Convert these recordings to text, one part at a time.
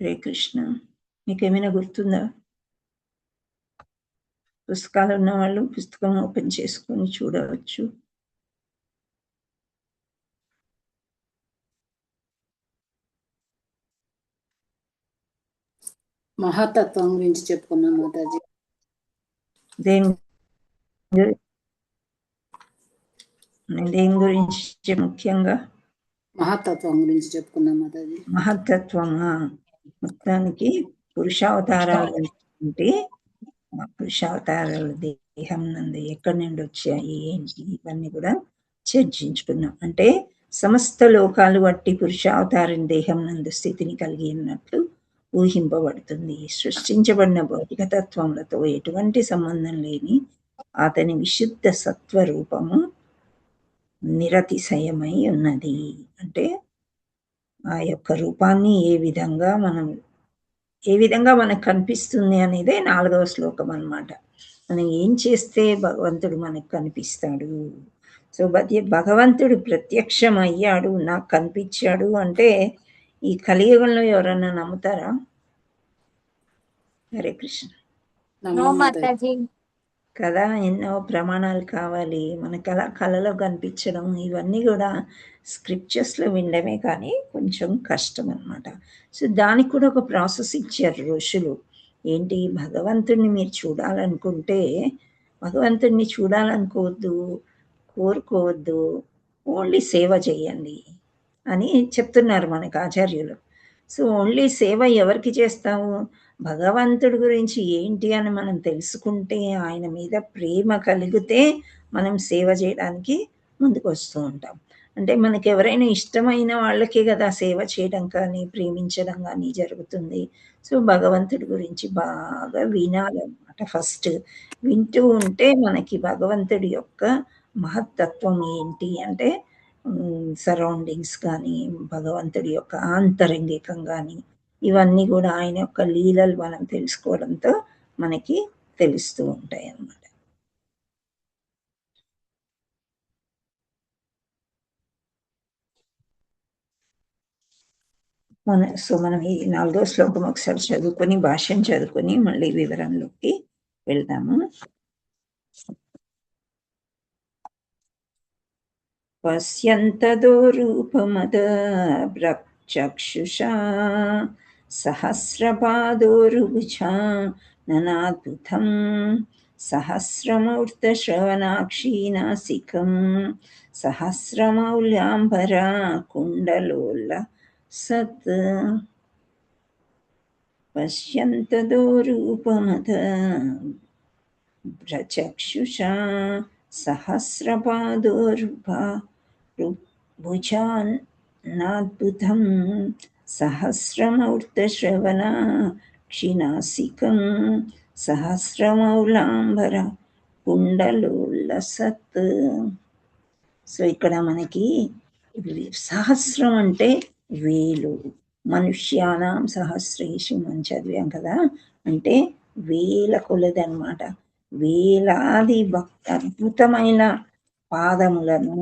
హరే కృష్ణ. మీకేమైనా గుర్తుందా? పుస్తకాలు ఉన్న వాళ్ళు పుస్తకం ఓపెన్ చేసుకొని చూడవచ్చు. మహాతత్వం గురించి చెప్పుకున్నాం మాతాజీ. దేని గురించి ముఖ్యంగా? మహాతత్వం గురించి చెప్పుకున్నాం మాతాజీ. మహత్తత్వమా? మొత్తానికి పురుషావతారాలు అంటే పురుషావతారాల దేహం నందు ఎక్కడి నుండి వచ్చాయి ఏంటి ఇవన్నీ కూడా చర్చించుకున్నాం. అంటే సమస్త లోకాలు వట్టి పురుషావతారం దేహం నందు స్థితిని కలిగి ఉన్నట్లు ఊహింపబడుతుంది. సృష్టించబడిన భౌతిక తత్వములతో ఎటువంటి సంబంధం లేని అతని విశుద్ధ సత్వ రూపము నిరతిశయమై ఉన్నది. అంటే ఆ యొక్క రూపాన్ని ఏ విధంగా మనకు కనిపిస్తుంది అనేదే 4వ శ్లోకం అన్నమాట. మనం ఏం చేస్తే భగవంతుడు మనకు కనిపిస్తాడు. సో భగవంతుడు ప్రత్యక్షం అయ్యాడు, నాకు కనిపించాడు అంటే ఈ కలియుగంలో ఎవరన్నా నమ్ముతారా? హరే కృష్ణ. కదా, ఎన్నో ప్రమాణాలు కావాలి మనకు. అలా కళలో కనిపించడం ఇవన్నీ కూడా స్క్రిప్చర్స్లో వినడమే కానీ కొంచెం కష్టం అనమాట. సో దానికి కూడా ఒక ప్రాసెస్ ఇచ్చారు ఋషులు. ఏంటి, భగవంతుడిని మీరు చూడాలనుకుంటే భగవంతుడిని కోరుకోవద్దు, ఓన్లీ సేవ చేయండి అని చెప్తున్నారు మనకు ఆచార్యులు. సో ఓన్లీ సేవ ఎవరికి చేస్తాము? భగవంతుడి గురించి ఏంటి అని మనం తెలుసుకుంటే, ఆయన మీద ప్రేమ కలిగితే మనం సేవ చేయడానికి ముందుకు వస్తూ ఉంటాం. అంటే మనకి ఎవరైనా ఇష్టమైన వాళ్ళకే కదా సేవ చేయడం కానీ ప్రేమించడం కానీ జరుగుతుంది. సో భగవంతుడి గురించి బాగా వినాలన్నమాట. ఫస్ట్ వింటూ ఉంటే మనకి భగవంతుడి యొక్క మహత్తత్వం ఏంటి అంటే సరౌండింగ్స్ కానీ భగవంతుడి యొక్క ఆంతరంగికం కానీ ఇవన్నీ కూడా ఆయన యొక్క లీలలు మనం తెలుసుకోవడంతో మనకి తెలుస్తూ ఉంటాయి అన్నమాట. మనం ఈ 4వ శ్లోకం ఒకసారి చదువుకొని భాష్యం చదువుకొని మళ్ళీ వివరంలోకి వెళ్దాము. పశ్యంతదో రూపమదబ్రచక్షుషా సహస్రపాదోరుభుజా ననాద్భుతం సహస్రమూర్తశ్రవణాక్షీనాసికం సహస్రమౌల్యాంబరా కుండలోల సత్. పశ్యంతదో రూపమదబ్రచక్షుషా సహస్రపాదోర్భుజానాద్భుతం సహస్రమూర్తశ్రవణాక్షినాసికం సహస్రమౌలాంబర కుండలోలసత్. సో ఇక్కడ మనకి సహస్రం అంటే వేలు, మనుష్యానాం సహస్రేషు అని చదివాం కదా, అంటే వేల కొలదన్నమాట. వేలాది అద్భుతమైన పాదములను,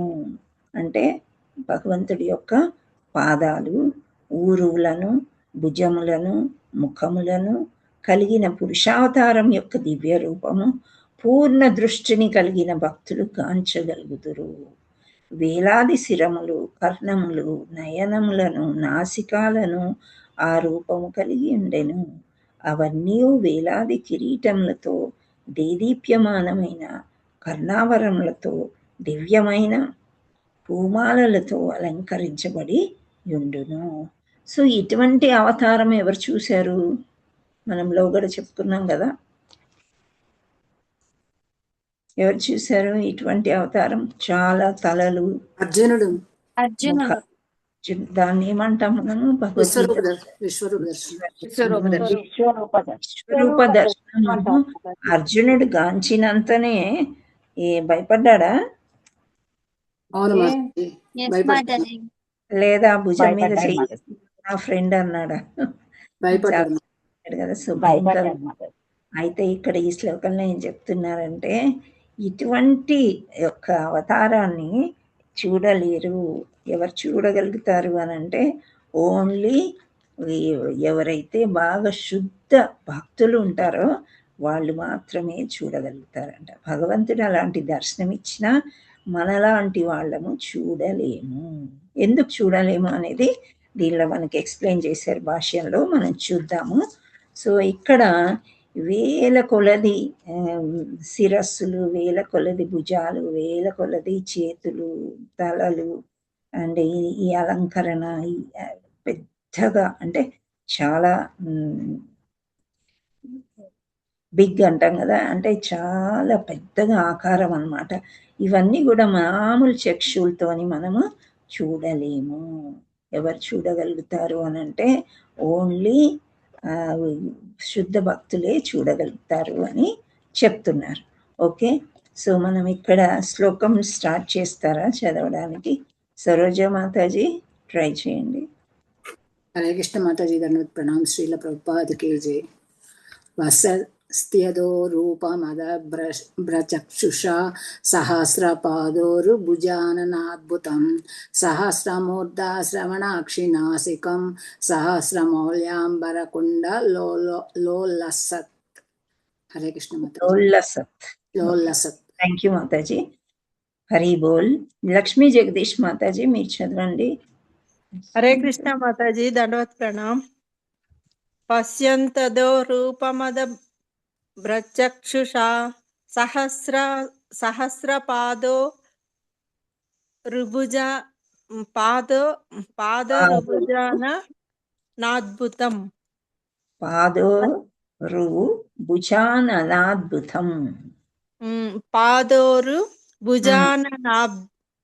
అంటే భగవంతుడి యొక్క పాదాలు, ఊరువులను, భుజములను, ముఖములను కలిగిన పురుషావతారం యొక్క దివ్య రూపము పూర్ణ దృష్టిని కలిగిన భక్తులు కాంచగలుగుతురు. వేలాది శిరములు, కర్ణములు, నయనములను, నాసికాలను ఆ రూపము కలిగి ఉండెను. అవన్నీ వేలాది కిరీటములతో, దేదీప్యమానమైన కర్ణావరములతో, దివ్యమైన పూమాలలతో అలంకరించబడి ఉండును. సో ఇటువంటి అవతారం ఎవరు చూశారు? మనం లోగడ చెప్పుకున్నాం కదా, ఎవరు చూశారు ఇటువంటి అవతారం? చాలా తలలు, అర్జునుడు. దాన్ని ఏమంటాం మనము? విశ్వరూప దర్శనము. అర్జునుడు గాంచినంతనే భయపడ్డా? లేదా భుజం మీద చెయ్యి నా ఫ్రెండ్ అన్నాడా? కదా. సో భయంకరం. అయితే ఇక్కడ ఈ శ్లోకంలో ఏం చెప్తున్నారంటే, ఇటువంటి యొక్క అవతారాన్ని చూడలేరు. ఎవరు చూడగలుగుతారు అని అంటే, ఓన్లీ ఎవరైతే బాగా శుద్ధ భక్తులు ఉంటారో వాళ్ళు మాత్రమే చూడగలుగుతారంట. భగవంతుడు అలాంటి దర్శనం ఇచ్చినా మనలాంటి వాళ్ళము చూడలేము. ఎందుకు చూడలేము అనేది దీనిలో మనకి ఎక్స్‌ప్లెయిన్ చేశారు భాష్యంలో. మనం చూద్దాము. సో, ఇక్కడ వేల కొలది శిరస్సులు, వేల కొలది భుజాలు, వేల కొలది చేతులు, తలలు అండ్ ఈ అలంకరణ పెద్దగా అంటే చాలా బిగ్ అంటాం కదా, అంటే చాలా పెద్దగా ఆకారం అన్నమాట. ఇవన్నీ కూడా మామూలు చక్షువులతోని మనము చూడలేము. ఎవరు చూడగలుగుతారు అని అంటే ఓన్లీ శుద్ధ భక్తులే చూడగలుగుతారు అని చెప్తున్నారు. ఓకే, సో మనం ఇక్కడ శ్లోకం స్టార్ట్ చేస్తారా చదవడానికి? సరోజ మాతాజీ ట్రై చేయండి. हरे कृष्ण माताजी, धन्यवाद प्रणाम। श्रील प्रभुपाद की जय। वसस्त्यदो रूपमदभ्रचक्षुषा सहस्रपादोरुभुजाननाद्भुतं सहस्रमूर्धा श्रवणाक्षि नासिकं सहस्रमौल्याम्बरकुण्डलोलसत्। हरे कृष्ण माताजी। लोलसत्। థ్యాంక్ యూ మాతాజీ. హరి బోల్. లక్ష్మీ జగదీష్ మాతాజీ మీరు చదవండి. హరే కృష్ణ మాతాజీ, దండవత్ ప్రణామ్. పశ్యంతదో రూపమద భ్రచక్షుషా సహస్రపాదో రుభుజ పాదరుభుజాన నాద్భుతం. పాదోరుభుజాననాద్భుతం. పాదోరు భుజాన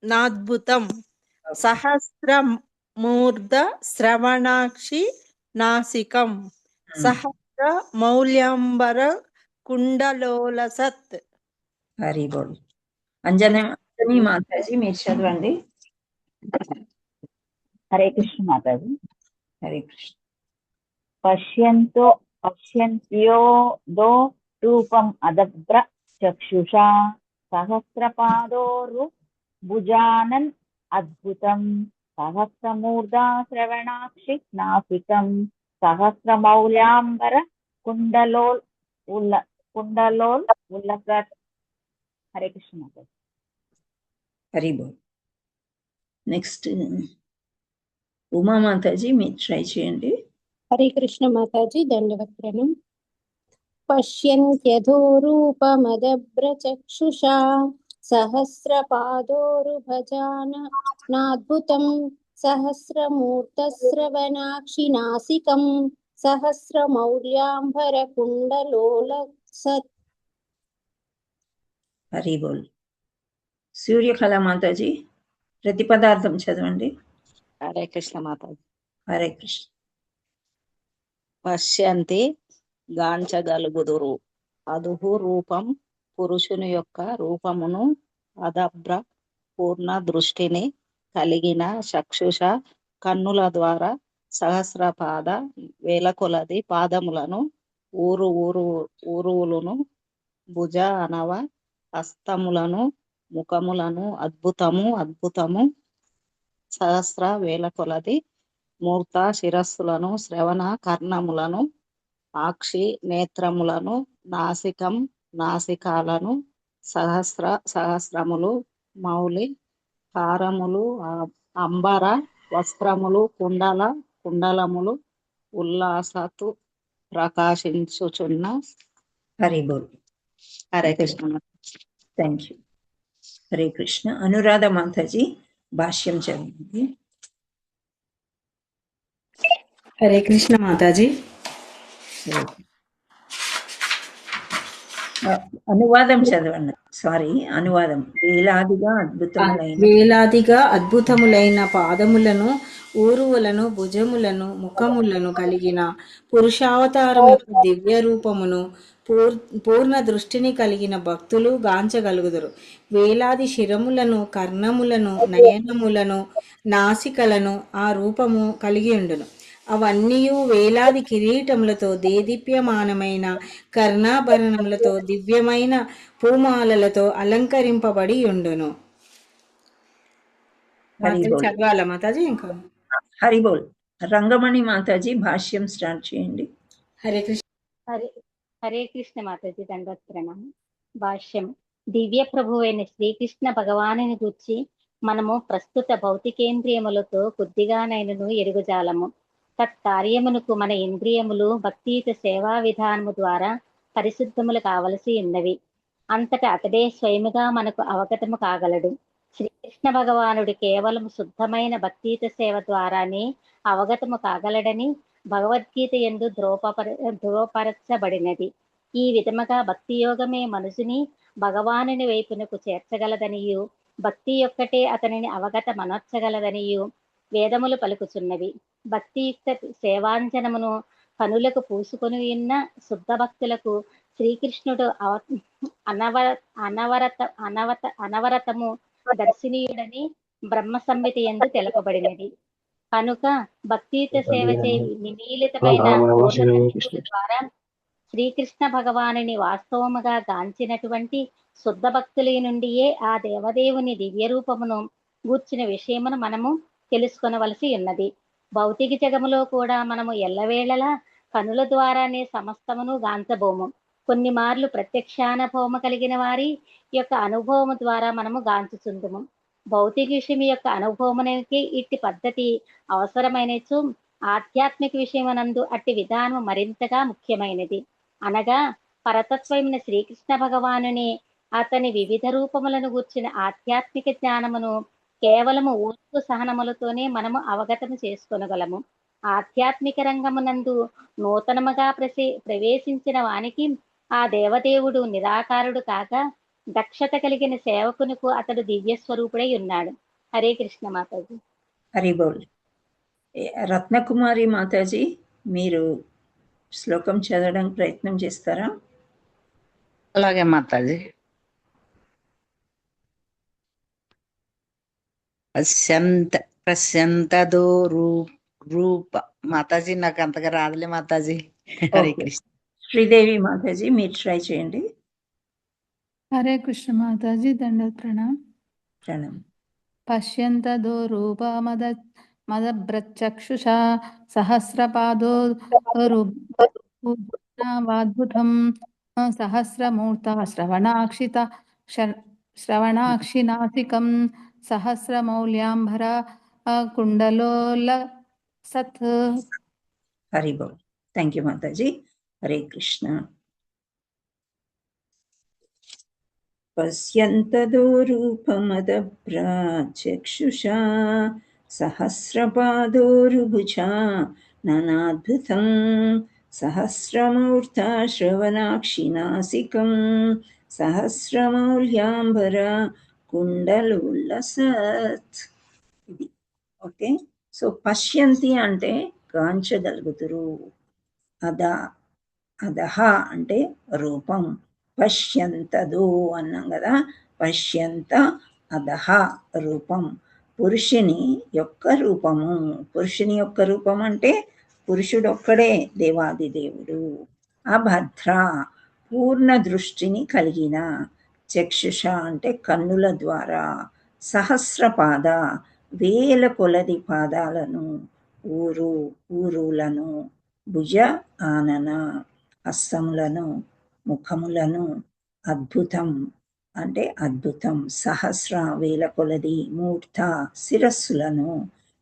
నాద్భుతం. సహస్రమూర్ధ శ్రవణాక్షి నాసికం సహస్ర మౌల్యాంబర కుండలోలసత్. హరి బోల్. అంజనీ మాతాజీ మీరు చదవండి. హరే కృష్ణ మాతాజీ. హరే కృష్ణ. పశ్యంత్యోదో రూపం అదభ్ర చక్షుషా సహస్రపాదోరు భుజానన్ అద్భుతం సహస్రమూర్ధా శ్రవణాక్షి నాసికం సహస్రమౌల్యాంబర కుండలోల్ ఉల్లసత్. హరే కృష్ణ మాతాజీ. హరి బోల్. నెక్స్ట్ ఉమా మాతాజీ మీరు ట్రై చేయండి. హరే కృష్ణ మాతాజీ, దండవత్ ప్రణామ్. పశ్యంత్యధో రూపమదభ్రచక్షుషా సహస్రపాదోరుభజాననాద్భుతం సహస్రమూర్తశ్రవణాక్షి నాసికం సహస్రమౌల్యాంబరకుండలోలసత్. హరి బోల్. సూర్యకళ మాతాజీ ప్రతిపదార్థం చదవండి. హరే కృష్ణ మాతాజీ. హరే కృష్ణ. పశ్యంతి గాంచగలుగుదురు అదుహు రూపం పురుషుని యొక్క రూపమును అదభ్ర పూర్ణ దృష్టిని కలిగిన చక్షుష కన్నుల ద్వారా సహస్రపాద వేల కొలది పాదములను ఊరువులను భుజ అనవ హస్తములను ముఖములను అద్భుతము సహస్ర వేల కొలది మూర్త శిరస్సులను శ్రవణ కర్ణములను ఆక్షి నేత్రములను నాసికం నాసికాలను సహస్రములు మౌలి హారములు అంబర వస్త్రములు కుండలములు ఉల్లాసతు ప్రకాశించుచున్న. హరి బోల్. హరే కృష్ణ. Thank you. హరే కృష్ణ. అనురాధ మాతాజీ భాష్యం చదవండి. హరే కృష్ణ మాతాజీ. అనువాదం చదవండి. సారీ, అనువాదం. వేలాదిగా అద్భుతములైన పాదములను ఊరువులను భుజములను ముఖములను కలిగిన పురుషావతారం యొక్క దివ్య రూపమును పూర్ణ దృష్టిని కలిగిన భక్తులు గాంచగలుగుదురు. వేలాది శిరములను కర్ణములను నయనములను నాసికలను ఆ రూపము కలిగి ఉండును. అవన్నీయు వేలాది కిరీటములతో దేదీప్యమానమైన కర్ణాభరణములతో దివ్యమైన పూమాలలతో అలంకరింపబడి ఉండును. చదవాల మాతాజీ ఇంకా? హరి బోల్. రంగమణి మాతాజీ భాష్యం స్టార్ట్ చేయండి. హరే కృష్ణ. హరే కృష్ణ మాతాజీ దండవత్ ప్రణామం. భాష్యం. దివ్య ప్రభువైన శ్రీకృష్ణ భగవానుని గూర్చి మనము ప్రస్తుత భౌతికేంద్రియములతో కొద్దిగానైనను ఎరుగుజాలము. తత్కార్యమునకు మన ఇంద్రియములు భక్తియుత సేవా విధానము ద్వారా పరిశుద్ధములు కావలసి ఉన్నవి. అంతటా అతడే స్వయముగా మనకు అవగతము కాగలడు. శ్రీకృష్ణ భగవానుడు కేవలం శుద్ధమైన భక్తియుత సేవ ద్వారానే అవగతము కాగలడని భగవద్గీత యందు ధృవపరచబడినది. ఈ విధముగా భక్తి యోగమే మనుషుని భగవానుని వైపునకు చేర్చగలదనియు భక్తి యొక్కటే అతనిని అవగతమనర్చగలదనియు వేదములు పలుకుచున్నవి. భక్తియుక్త సేవాంజనమును కనులకు పూసుకొని ఉన్న శుద్ధ భక్తులకు శ్రీకృష్ణుడు అనవరతము దర్శనీయుడని బ్రహ్మ సంహిత యందు తెలపబడినది. కనుక భక్తియుత సేవ చేయి నిమీలితమైన ద్వారా శ్రీకృష్ణ భగవానుని వాస్తవముగా గాంచినటువంటి శుద్ధ భక్తుల నుండియే ఆ దేవదేవుని దివ్య రూపమును గూర్చిన విషయమును మనము తెలుసుకొనవలసి ఉన్నది. భౌతిక జగములో కూడా మనము ఎల్లవేళలా కనుల ద్వారానే సమస్తమును గాంచబోము. కొన్ని మార్లు ప్రత్యక్షానుభవము కలిగిన వారి యొక్క అనుభవము ద్వారా మనము గాంచుచుందుము. భౌతిక విషయం యొక్క అనుభవమునికి ఇట్టి పద్ధతి అవసరమైనచు ఆధ్యాత్మిక విషయమునందు అట్టి విధానం మరింతగా ముఖ్యమైనది. అనగా పరతత్వమైన శ్రీకృష్ణ భగవానుని అతని వివిధ రూపములను గూర్చిన ఆధ్యాత్మిక జ్ఞానమును కేవలము ఓర్పు సహనములతోనే మనము అవగతము చేసుకొనగలము. ఆధ్యాత్మిక రంగమునందు నూతనముగా ప్రవేశించిన వానికి ఆ దేవదేవుడు నిరాకారుడు కాగా దక్షత కలిగిన సేవకునకు అతడు దివ్య స్వరూపుడై ఉన్నాడు. హరే కృష్ణ మాతాజీ. హరి బోల్. రత్నకుమారి మాతాజీ, మీరు శ్లోకం చదవడానికి ప్రయత్నం చేస్తారా? అలాగే మాతాజీ. పశ్యంతదో రూప. మాతాజీ నాకు అంతగా రాదులే మాతాజీ. హరే కృష్ణ. శ్రీదేవి మాతాజీ, మీరు ట్రై చేయండి. హరే కృష్ణ మాతాజీ దండవత్ ప్రణామ్. పశ్యంతదో రూప మదభ్రచక్షుషా సహస్రపాదో వాద్భుతం సహస్రమూర్త శ్రవణాక్షినాసికం సహస్రమౌల్యాంబర కుండలోలసత్. హరి బోల్. థ్యాంక్ యూ మాతాజీ. హరే కృష్ణ. పశ్యంతదో రూపమదభ్రాచక్షుషా సహస్రపాదోరుభుజా నానాద్భుతం సహస్రమూర్తా శ్రవణాక్షినాసికం సహస్రమౌల్యాంబర కుండలోల్లసత్. ఇది ఓకే. సో పశ్యంతి అంటే గాంచగలుగుతురు, అదహ అంటే రూపం. పశ్యంతదో అన్నాం కదా, పశ్యంత అదహ రూపం, పురుషుని యొక్క రూపము. పురుషుని యొక్క రూపం అంటే పురుషుడొక్కడే దేవాది దేవుడు. అభద్ర పూర్ణ దృష్టిని కలిగిన, చక్షుష అంటే కన్నుల ద్వారా, సహస్రపాద వేల కొలది పాదాలను, ఊరులను, భుజ ఆనన హస్తములను, ముఖములను, అద్భుతం అంటే అద్భుతం, సహస్ర వేల కొలది, మూర్త శిరస్సులను,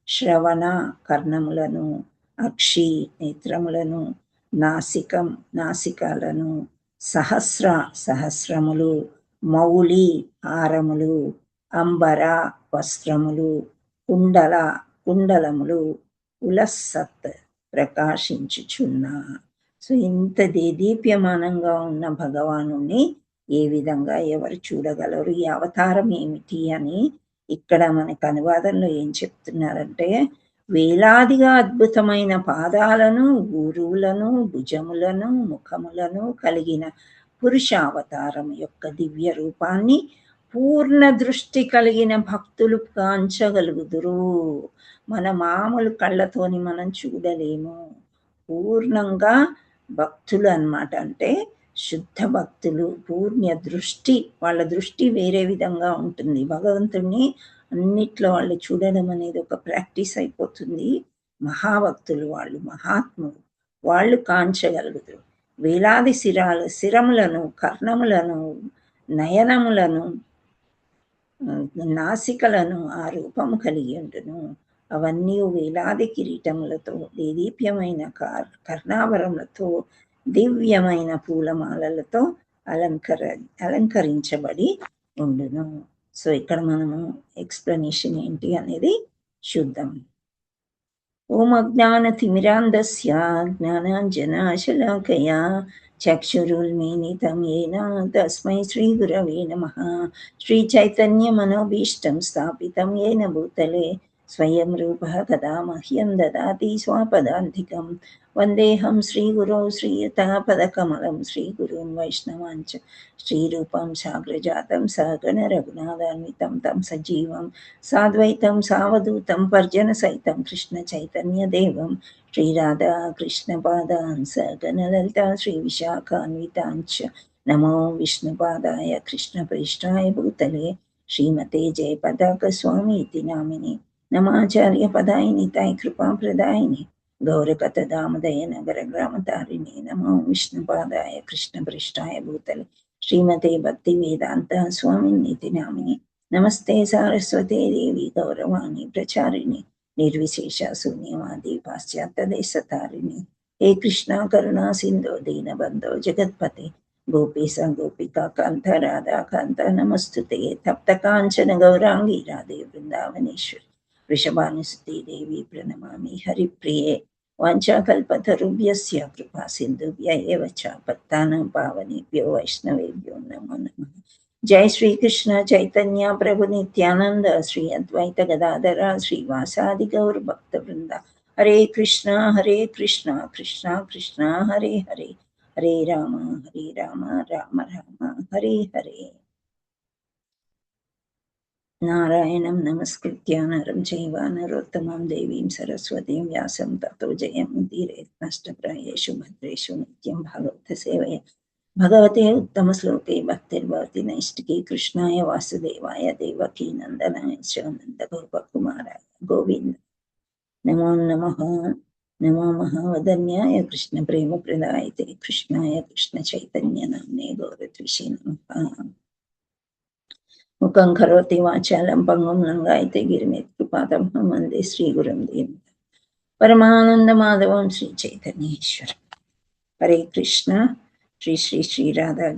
శ్రవణ కర్ణములను, అక్షి నేత్రములను, నాసికం నాసికాలను, సహస్రములు, మౌలి హారములు, అంబర వస్త్రములు, కుండలములు, ఉలస్సత్ ప్రకాశించుచున్న. సో ఇంత దేదీప్యమానంగా ఉన్న భగవానుని ఏ విధంగా ఎవరు చూడగలరు, ఈ అవతారం ఏమిటి అని ఇక్కడ మనకు అనువాదంలో ఏం చెప్తున్నారంటే, వేలాదిగా అద్భుతమైన పాదాలను, ఊరువులను, భుజములను, ముఖములను కలిగిన పురుషావతారం యొక్క దివ్య రూపాన్ని పూర్ణ దృష్టి కలిగిన భక్తులు కాంచగలుగుదురు. మన మామూలు కళ్ళతోని మనం చూడలేము. పూర్ణంగా భక్తులు అన్నమాట, అంటే శుద్ధ భక్తులు, పూర్ణ దృష్టి, వాళ్ళ దృష్టి వేరే విధంగా ఉంటుంది. భగవంతుడిని అన్నిట్లో వాళ్ళు చూడడం అనేది ఒక ప్రాక్టీస్ అయిపోతుంది. మహాభక్తులు, వాళ్ళు మహాత్ములు, వాళ్ళు కాంచగలుగుతారు. వేలాది శిరములను, కర్ణములను, నయనములను, నాసికలను ఆ రూపము కలిగి ఉండును. అవన్నీ వేలాది కిరీటములతో, దేదీప్యమైన కర్ణాభరణములతో, దివ్యమైన పూలమాలలతో అలంకరించబడి ఉండును. సో ఇక్కడ మనము ఎక్స్ప్లెనేషన్ ఏంటి అనేది చూద్దాం. ఓం అజ్ఞానతిమిరాంధస్య జ్ఞానాంజనాశలాకయా చక్షురున్మీలితం యేన తస్మై శ్రీగురవే నమః. శ్రీచైతన్యమనోభీష్టం స్థాపితం యేన భూతలే స్వయం రూపः కదా మహ్యం దదాతి స్వపదాంతికం. వందేహం శ్రీగురో శ్రీయుతాపదకమలం శ్రీగురున్ వైష్ణవాంచ శ్రీరూపం సాగ్రజాతం సగణ రఘునాథాన్వితం తం సజీవం సాద్వైతం సావధూతం పర్జన సహితం కృష్ణ చైతన్య దేవం శ్రీరాధా కృష్ణపాదాన్ సగణ లలితా శ్రీ విశాఖాన్వితాంచ నమో విష్ణుపాదాయ కృష్ణప్రేష్ఠాయ భూతలే శ్రీమతే జయపతాక స్వామి ఇతి నామిని నమాచార్య పదాయిని తాయ కృపాప్రదాయిని గౌరకథ దామదయ నగర గ్రామతారిణి నమో విష్ణుపాదాయ కృష్ణప్రేష్ఠాయ భూతలే శ్రీమతే భక్తి వేదాంత స్వామినితి నామిని నమస్తే సారస్వతే దేవి గౌరవాణి ప్రచారిణి నిర్విశేష శూన్యవాది పాశ్చాత్య దేశతారిణి. హే కృష్ణ కరుణా సింధో దీనబంధో జగత్పతే గోపీస గోపికా కాంత రాధా కాంత నమస్తుతే. తప్త కాంచన గౌరాంగి రాధే బృందావనేశ్వరి వృషభానుసుతే దేవి ప్రణమామి హరిప్రియే. వాంఛాకల్పతరుభ్యస్య కృపా సింధుభ్య ఏవ చ పత్తానాం పావనేభ్యో వైష్ణవేభ్యో నమో నమః. జై శ్రీకృష్ణ చైతన్య ప్రభు నిత్యానంద శ్రీ అద్వైత గదాధర శ్రీవాసాది గౌర భక్త వృంద. హరే కృష్ణ కృష్ణ కృష్ణ హరే హరే, హరే రామ రామ రామ హరే హరే. నారాయణం నమస్కృత్య నరం చైవ నరోత్తమం దేవీం సరస్వతీం వ్యాసం తతో జయముదీరయేత్. నష్టప్రాయేషు భద్రేషు నిత్యం భాగవత సేవయ భగవతే ఉత్తమ శ్లోకే భక్తిర్భవతి నైష్టికీ. కృష్ణాయ వాసుదేవాయ దేవకీ నందనాయ చ నంద గోపకుమారాయ గోవింద నమో నమః. నమో మహావదన్యాయ కృష్ణ ప్రేమ ప్రదాయతే కృష్ణాయ కృష్ణ చైతన్య నామ్నే గౌరద్విషే నమః. ముఖం కరోతి వాచాలం పంగం లంగాయతే గిరిమిత్ కృపాతమహం వందే శ్రీగురుం దీనం పరమానంద మాధవం శ్రీ చైతన్యేశ్వరం. హరే కృష్ణ. శ్రీ శ్రీ శ్రీ రాధా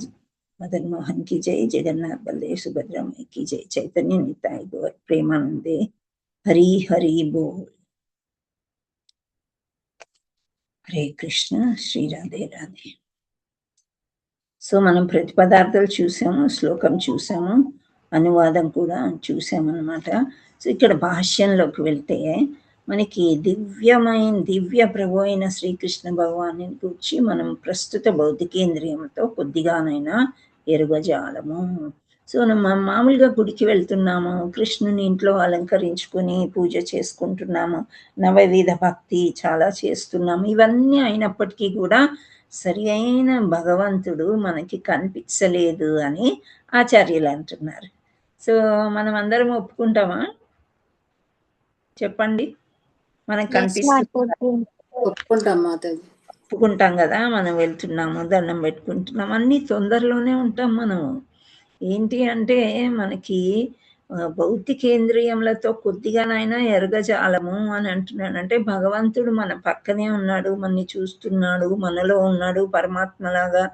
మదన్ మోహన్ की जय, जगन्नाथ बलदेव सुभद्रा माई की जय, चैतन्य निताय गौर प्रेमानंदे हरि हरि बोल. హరే కృష్ణ. శ్రీ రాధే రాధే. సో మనం ప్రతిపదార్థాలు చూసాము, శ్లోకం చూసాము, అనువాదం కూడా చూసామన్నమాట. సో ఇక్కడ భాష్యంలోకి వెళ్తే మనకి దివ్య ప్రభు అయిన శ్రీకృష్ణ భగవాన్ని గురించి మనం ప్రస్తుత భౌతికేంద్రియంతో కొద్దిగానైనా ఎరుగజాలము. సో మనం మామూలుగా గుడికి వెళ్తున్నాము, కృష్ణుని ఇంట్లో అలంకరించుకొని పూజ చేసుకుంటున్నాము, నవవిధ భక్తి చాలా చేస్తున్నాము. ఇవన్నీ అయినప్పటికీ కూడా సరి అయిన భగవంతుడు మనకి కనిపించలేదు అని ఆచార్యులు అంటున్నారు. సో మనం అందరం ఒప్పుకుంటామా? చెప్పండి. మనకు ఒప్పుకుంటాం మాతాజీ. ఒప్పుకుంటాం కదా. మనం వెళ్తున్నాము, దండం పెట్టుకుంటున్నాం, అన్ని తొందరలోనే ఉంటాం మనము. ఏంటి అంటే మనకి భౌతికేంద్రియములతో కొద్దిగానైనా ఎరగజాలము అని అంటున్నాడు. అంటే భగవంతుడు మన పక్కనే ఉన్నాడు, మనని చూస్తున్నాడు, మనలో ఉన్నాడు పరమాత్మలాగా.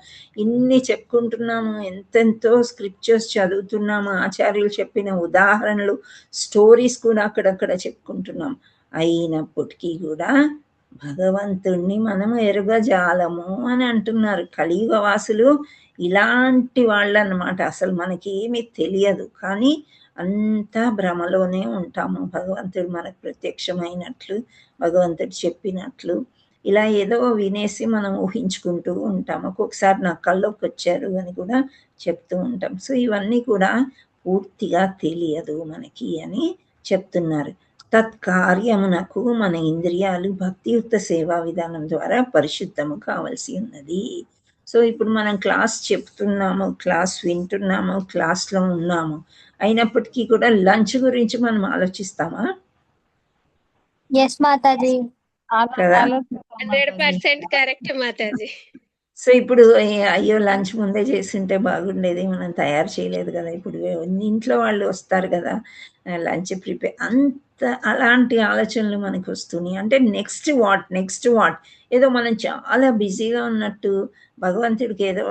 ఇన్ని చెప్పుకుంటున్నాము, ఎంతెంతో స్క్రిప్చర్స్ చదువుతున్నాము, ఆచార్యులు చెప్పిన ఉదాహరణలు, స్టోరీస్ కూడా అక్కడక్కడ చెప్పుకుంటున్నాం. అయినప్పటికీ కూడా భగవంతుణ్ణి మనము ఎరుగజాలము అని అంటున్నారు. కలియుగ వాసులు ఇలాంటి వాళ్ళు అన్నమాట. అసలు మనకి ఏమీ తెలియదు, కానీ అంతా భ్రమలోనే ఉంటాము. భగవంతుడు మనకు ప్రత్యక్షమైనట్లు, భగవంతుడు చెప్పినట్లు ఇలా ఏదో వినేసి మనం ఊహించుకుంటూ ఉంటాం. ఒక్కొక్కసారి నా కల్లోకి వచ్చారు అని కూడా చెప్తూ ఉంటాం. సో ఇవన్నీ కూడా పూర్తిగా తెలియదు మనకి అని చెప్తున్నారు. తత్కార్యమునకు మన ఇంద్రియాలు భక్తియుక్త సేవా విధానం ద్వారా పరిశుద్ధము కావలసి ఉన్నది. సో ఇప్పుడు మనం క్లాస్ చెప్తున్నాము, క్లాస్ వింటున్నాము, క్లాస్లో ఉన్నాము, అయినప్పటికీ కూడా లంచ్ గురించి మనం ఆలోచిస్తామా? ఎస్ మాతాజీ. కదా? ఆలోచిస్తాం మాతాజీ. 100% కరెక్ట్ మాతాజీ. సో ఇప్పుడు అయ్యో లంచ్ ముందే చేసింటే బాగుండేది, మనం తయారు చేయలేదు కదా, ఇప్పుడు ఇంట్లో వాళ్ళు వస్తారు కదా, లంచ్ ప్రిపేర్ అలాంటి ఆలోచనలు మనకు వస్తున్నాయి. అంటే నెక్స్ట్ వాట్ ఏదో మనం చాలా బిజీగా ఉన్నట్టు, భగవంతుడికి ఏదో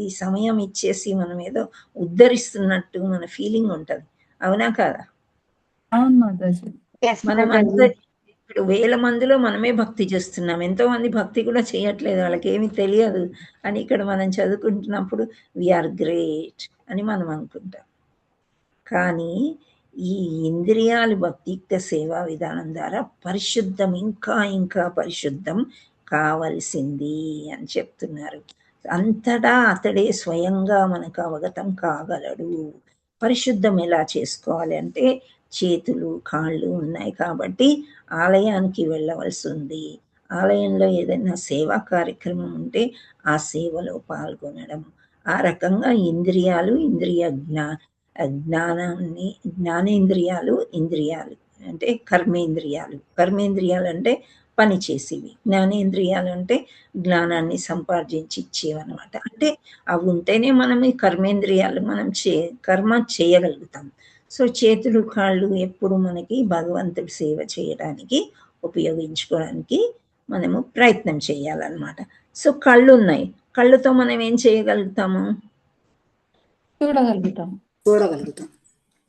ఈ సమయం ఇచ్చేసి మనం ఏదో ఉద్ధరిస్తున్నట్టు మన ఫీలింగ్ ఉంటుంది. అవునా కాదా? అవును మాతాజీ. మనం అంతా ఇప్పుడు 1000 మందిలో మనమే భక్తి చేస్తున్నాం, ఎంతో మంది భక్తి కూడా చేయట్లేదు, వాళ్ళకి ఏమీ తెలియదు అని ఇక్కడ మనం చదువుకుంటున్నప్పుడు వీఆర్ గ్రేట్ అని మనం అనుకుంటాం. కానీ ఈ ఇంద్రియాలు భక్తియుక్త సేవా విధానం ద్వారా పరిశుద్ధం, ఇంకా పరిశుద్ధం కావలసింది అని చెప్తున్నారు. అంతటా అతడే స్వయంగా మనకు అవగతం కాగలడు. పరిశుద్ధం ఎలా చేసుకోవాలి అంటే, చేతులు కాళ్ళు ఉన్నాయి కాబట్టి ఆలయానికి వెళ్ళవలసి ఉంది. ఆలయంలో ఏదైనా సేవా కార్యక్రమం ఉంటే ఆ సేవలో పాల్గొనడం. ఆ రకంగా ఇంద్రియాలు, జ్ఞానేంద్రియాలు, ఇంద్రియాలు అంటే కర్మేంద్రియాలు అంటే పని చేసేవి, జ్ఞానేంద్రియాలు అంటే జ్ఞానాన్ని సంపార్జించి ఇచ్చేవన్నమాట. అంటే అవి ఉంటేనే మనం ఈ కర్మేంద్రియాలు మనం కర్మ చేయగలుగుతాం. సో చేతులు కాళ్ళు ఎప్పుడు మనకి భగవంతుడి సేవ చేయడానికి ఉపయోగించుకోవడానికి మనము ప్రయత్నం చేయాలన్నమాట. సో కళ్ళు ఉన్నాయి, కళ్ళుతో మనం ఏం చేయగలుగుతాము? చూడగలుగుతాం.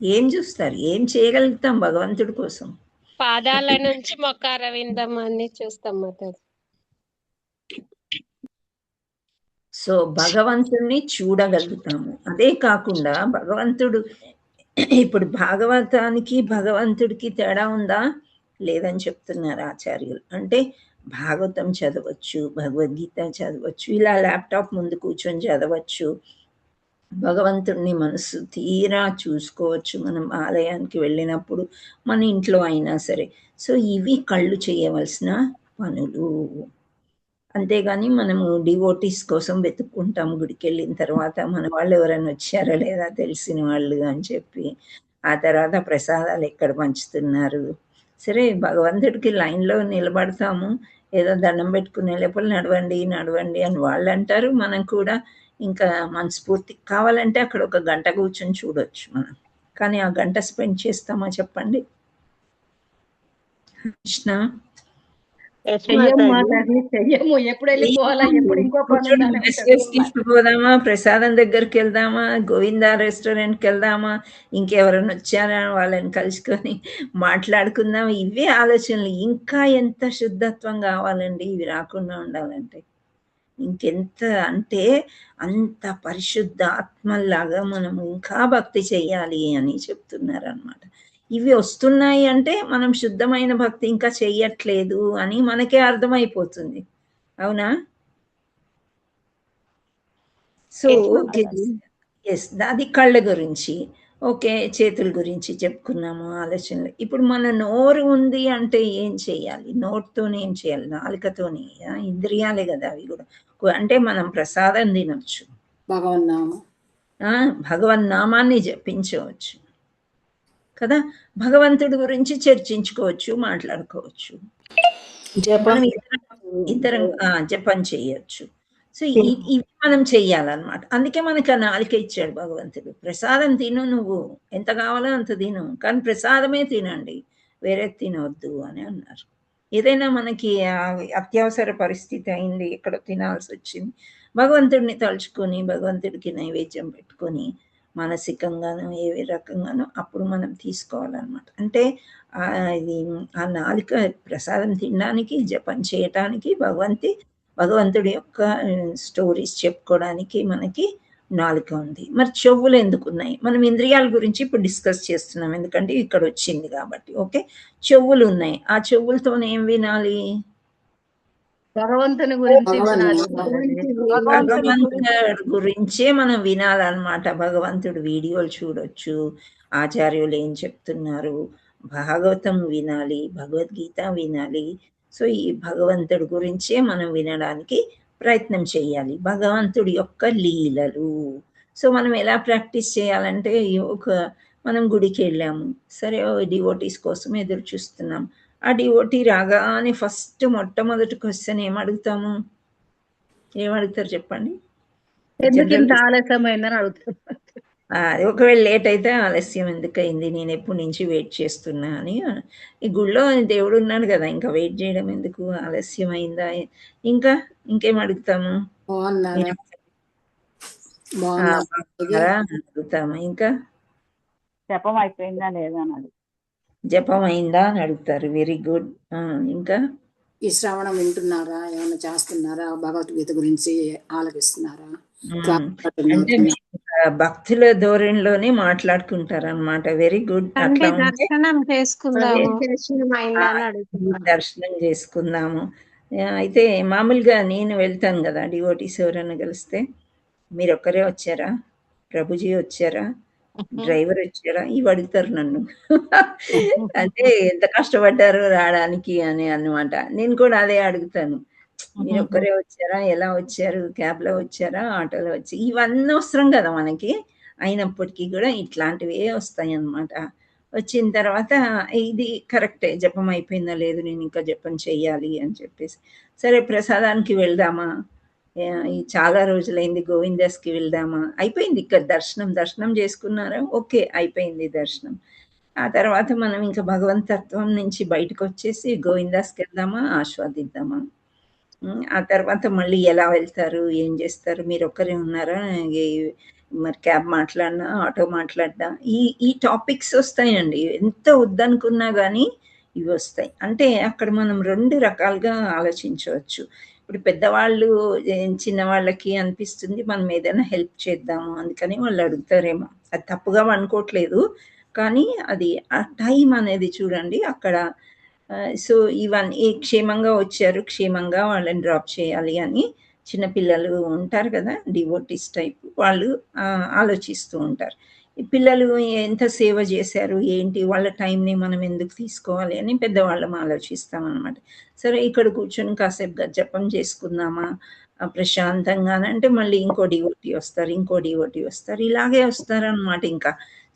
ఏం చూస్తారు, ఏం చేయగలుగుతాం భగవంతుడి కోసం? పాదాల నుంచి మొక్కార విందాం అన్ని చూస్తాం మాతాజీ. సో భగవంతుడిని చూడగలుగుతాము. అదే కాకుండా భగవంతుడు, ఇప్పుడు భాగవతానికి భగవంతుడికి తేడా ఉందా? లేదని చెప్తున్నారు ఆచార్యులు. అంటే భాగవతం చదవచ్చు, భగవద్గీత చదవచ్చు, ఇలా ల్యాప్టాప్ ముందు కూర్చొని చదవచ్చు, భగవంతుడిని మనసు తీరా చూసుకోవచ్చు మనం ఆలయానికి వెళ్ళినప్పుడు, మన ఇంట్లో అయినా సరే. సో ఇవి కళ్ళు చేయవలసిన పనులు. అంతేగాని మనము డివోటీస్ కోసం వెతుక్కుంటాం గుడికి వెళ్ళిన తర్వాత, మన వాళ్ళు ఎవరైనా వచ్చారా లేదా తెలిసిన వాళ్ళు అని చెప్పి, ఆ తర్వాత ప్రసాదాలు ఎక్కడ పంచుతున్నారు. సరే భగవంతుడికి లైన్లో నిలబడతాము, ఏదో దండం పెట్టుకునే లోపల నడవండి అని వాళ్ళు అంటారు. మనం కూడా ఇంకా మనస్ఫూర్తి కావాలంటే అక్కడ ఒక గంట కూర్చొని చూడొచ్చు మనం, కానీ ఆ గంట స్పెండ్ చేస్తామా చెప్పండి? కృష్ణ చెయ్యము. ఎప్పుడు వెళ్ళిపోవాలా, ఎప్పుడు ఇంకో పని ఉందని తీసుకుపోదామా, ప్రసాదం దగ్గరికి వెళ్దామా, గోవిందా రెస్టారెంట్కి వెళ్దామా, ఇంకెవరైనా వచ్చారా వాళ్ళని కలుసుకొని మాట్లాడుకుందాం, ఇవే ఆలోచనలు. ఇంకా ఎంత శుద్ధత్వం కావాలండి ఇవి రాకుండా ఉండాలంటే. ఇంకెంత అంటే అంత పరిశుద్ధ ఆత్మల్లాగా మనము ఇంకా భక్తి చెయ్యాలి అని చెప్తున్నారు అన్నమాట. ఇవి వస్తున్నాయి అంటే మనం శుద్ధమైన భక్తి ఇంకా చెయ్యట్లేదు అని మనకే అర్థమైపోతుంది. అవునా? సో ఎస్, అది కళ్ళ గురించి. ఓకే, చేతుల గురించి చెప్పుకున్నాము, ఆలోచనలు. ఇప్పుడు మన నోరు ఉంది అంటే ఏం చేయాలి? నోటితోనే ఏం చేయాలి? నాలుకతోనే, ఇంద్రియాలే కదా అవి కూడా. అంటే మనం ప్రసాదం తినొచ్చు, భగవన్నామాన్ని జపించవచ్చు కదా, భగవంతుడి గురించి చర్చించుకోవచ్చు, మాట్లాడుకోవచ్చు, ఇతరం జపం చేయొచ్చు. సో ఇవి మనం చెయ్యాలన్నమాట. అందుకే మనకు ఆ నాలుక ఇచ్చాడు భగవంతుడు. ప్రసాదం తిను, నువ్వు ఎంత కావాలో అంత తిను, కానీ ప్రసాదమే తినండి, వేరే తినవద్దు అని అన్నారు. ఏదైనా మనకి అత్యవసర పరిస్థితి అయింది, ఎక్కడ తినాల్సి వచ్చింది, భగవంతుడిని తలుచుకొని భగవంతుడికి నైవేద్యం పెట్టుకొని మానసికంగానో ఏ రకంగానో అప్పుడు మనం తీసుకోవాలన్నమాట. అంటే ఇది ఆ నాలుక ప్రసాదం తినడానికి, జపం చేయటానికి, భగవంతుడి యొక్క స్టోరీస్ చెప్పుకోవడానికి మనకి నాలుక ఉంది. మరి చెవులు ఎందుకు ఉన్నాయి? మనం ఇంద్రియాల గురించి ఇప్పుడు డిస్కస్ చేస్తున్నాం, ఎందుకంటే ఇక్కడ వచ్చింది కాబట్టి. ఓకే, చెవులు ఉన్నాయి, ఆ చెవులతో ఏం వినాలి? భగవంతుని గురించి భగవంతుడి గురించే మనం వినాలన్నమాట. భగవంతుడు వీడియోలు చూడొచ్చు, ఆచార్యులు ఏం చెప్తున్నారు, భాగవతం వినాలి, భగవద్గీత వినాలి. సో ఈ భగవంతుడి గురించే మనం వినడానికి ప్రయత్నం చేయాలి, భగవంతుడి యొక్క లీలలు. సో మనం ఎలా ప్రాక్టీస్ చేయాలంటే, మనం గుడికి వెళ్ళాము, సరే డివోటీస్ కోసం ఎదురు చూస్తున్నాం, ఆ డివోటీ రాగానే ఫస్ట్ మొట్టమొదటి క్వశ్చన్ ఏమడుగుతారు చెప్పండి? ఎందుకు ఇంత ఆలస్యమైందని అడుగుతారు. ఒకవేళ లేట్ అయితే ఆలస్యం ఎందుకయింది, నేను ఎప్పటి నుంచి వెయిట్ చేస్తున్నా అని. ఈ గుళ్ళో దేవుడు ఉన్నాడు కదా, ఇంకా వెయిట్ చేయడం ఎందుకు, ఆలస్యం అయిందా, ఇంకేం అడుగుతాము? బాగున్నారా అడుగుతాము. ఇంకా జపం అయిపోయిందా లేదా అని అడుగు. జపం అయిందా అని అడుగుతారు. Very good. ఇంకా ఈ శ్రవణం వింటున్నారా, ఏమైనా చేస్తున్నారా, భగవద్గీత గురించి ఆలోచిస్తున్నారా? అంటే భక్తుల ధోరణిలోనే మాట్లాడుకుంటారన్నమాట. Very good. అట్లా దర్శనం చేసుకుందాము. దర్శనం చేసుకుందాము. అయితే మామూలుగా నేను వెళ్తాను కదా డివోటీస్ ఎవరైనా కలిస్తే, మీరు ఒక్కరే వచ్చారా, ప్రభుజీ వచ్చారా, డ్రైవర్ వచ్చారా, ఇవి అడుగుతారు నన్ను. అంటే ఎంత కష్టపడ్డారు రావడానికి అని అన్నమాట. నేను కూడా అదే అడుగుతాను. మీరు ఒక్కరే వచ్చారా, ఎలా వచ్చారు, క్యాబ్ లో వచ్చారా, ఆటోలో వచ్చి, ఇవన్నీ అవసరం కదా మనకి. అయినప్పటికీ కూడా ఇట్లాంటివే వస్తాయి అన్నమాట. వచ్చిన తర్వాత ఇది కరెక్టే, జపం అయిపోయిందా లేదు, నేను ఇంకా జపం చెయ్యాలి అని చెప్పేసి, సరే ప్రసాదానికి వెళ్దామా, ఈ చాలా రోజులైంది గోవిందాస్కి వెళ్దామా, అయిపోయింది ఇక్కడ దర్శనం చేసుకున్నారా, ఓకే అయిపోయింది దర్శనం. ఆ తర్వాత మనం ఇంకా భగవంతత్వం నుంచి బయటకు వచ్చేసి గోవిందాస్కి వెళ్దామా, ఆస్వాదిద్దామా. ఆ తర్వాత మళ్ళీ ఎలా వెళ్తారు, ఏం చేస్తారు, మీరు ఒక్కరే ఉన్నారా, మరి క్యాబ్ మాట్లాడినా, ఆటో మాట్లాడినా, ఈ టాపిక్స్ వస్తాయండి. ఎంత వద్దనుకున్నా కానీ ఇవి వస్తాయి. అంటే అక్కడ మనం 2 రకాలుగా ఆలోచించవచ్చు. ఇప్పుడు పెద్దవాళ్ళు చిన్నవాళ్ళకి అనిపిస్తుంది మనం ఏదైనా హెల్ప్ చేద్దాము, అందుకని వాళ్ళు అడుగుతారేమో. అది తప్పుగా అనుకోవట్లేదు, కానీ అది ఆ టైం అనేది చూడండి అక్కడ. సో ఇవన్నీ క్షేమంగా వచ్చారు, క్షేమంగా వాళ్ళని డ్రాప్ చేయాలి అని చిన్నపిల్లలు ఉంటారు కదా డివోటీస్ టైప్, వాళ్ళు ఆలోచిస్తూ ఉంటారు. ఈ పిల్లలు ఎంత సేవ చేశారు ఏంటి, వాళ్ళ టైంని మనం ఎందుకు తీసుకోవాలి అని పెద్దవాళ్ళం ఆలోచిస్తాం అనమాట. సరే ఇక్కడ కూర్చొని కాసేపు జపం చేసుకుందామా ప్రశాంతంగా అంటే మళ్ళీ ఇంకో డివోటీ వస్తారు, ఇలాగే వస్తారనమాట. ఇంకా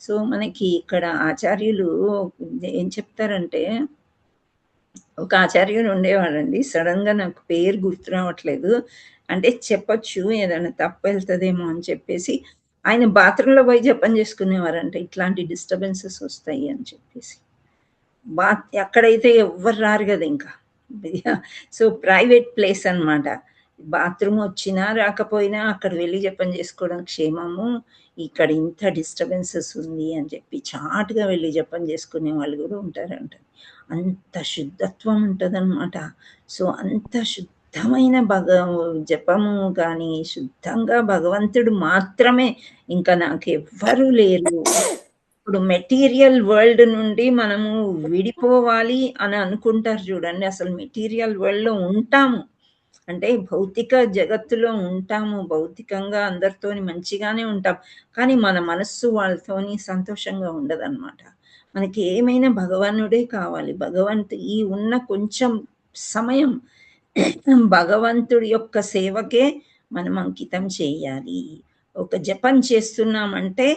సో మనకి ఇక్కడ ఆచార్యులు ఏం చెప్తారంటే, ఒక ఆచార్యుడు ఉండేవాడండి, సడన్గా నాకు పేరు గుర్తు రావట్లేదు, అంటే చెప్పొచ్చు ఏదైనా తప్పు వెళ్తుందేమో అని చెప్పేసి, ఆయన బాత్రూంలో పోయి జపం చేసుకునేవారంట, ఇట్లాంటి డిస్టర్బెన్సెస్ వస్తాయి అని చెప్పేసి. అక్కడైతే ఎవ్వరు రారు కదా ఇంకా, సో ప్రైవేట్ ప్లేస్ అనమాట. బాత్రూమ్ వచ్చినా రాకపోయినా అక్కడ వెళ్ళి జపం చేసుకోవడం క్షేమము, ఇక్కడ ఇంత డిస్టర్బెన్సెస్ ఉంది అని చెప్పి చాటుగా వెళ్ళి జపం చేసుకునే వాళ్ళు కూడా ఉంటారంట. అంత శుద్ధత్వం ఉంటుందన్నమాట. సో అంత శుద్ధమైన జపము కానీ, శుద్ధంగా భగవంతుడు మాత్రమే, ఇంకా నాకు ఎవ్వరూ లేరు. ఇప్పుడు మెటీరియల్ వరల్డ్ నుండి మనము విడిపోవాలి అని అనుకుంటారు చూడండి, అసలు మెటీరియల్ వరల్డ్లో ఉంటాము అంటే భౌతిక జగత్తులో ఉంటాము, భౌతికంగా అందరితోని మంచిగానే ఉంటాం, కానీ మన మనస్సు వాళ్ళతోని సంతోషంగా ఉండదన్నమాట. మనకి ఏమైనా భగవానుడే కావాలి. ఈ ఉన్న కొంచెం సమయం భగవంతుడి యొక్క సేవకే మనం అంకితం చేయాలి. ఒక జపం చేస్తున్నామంటే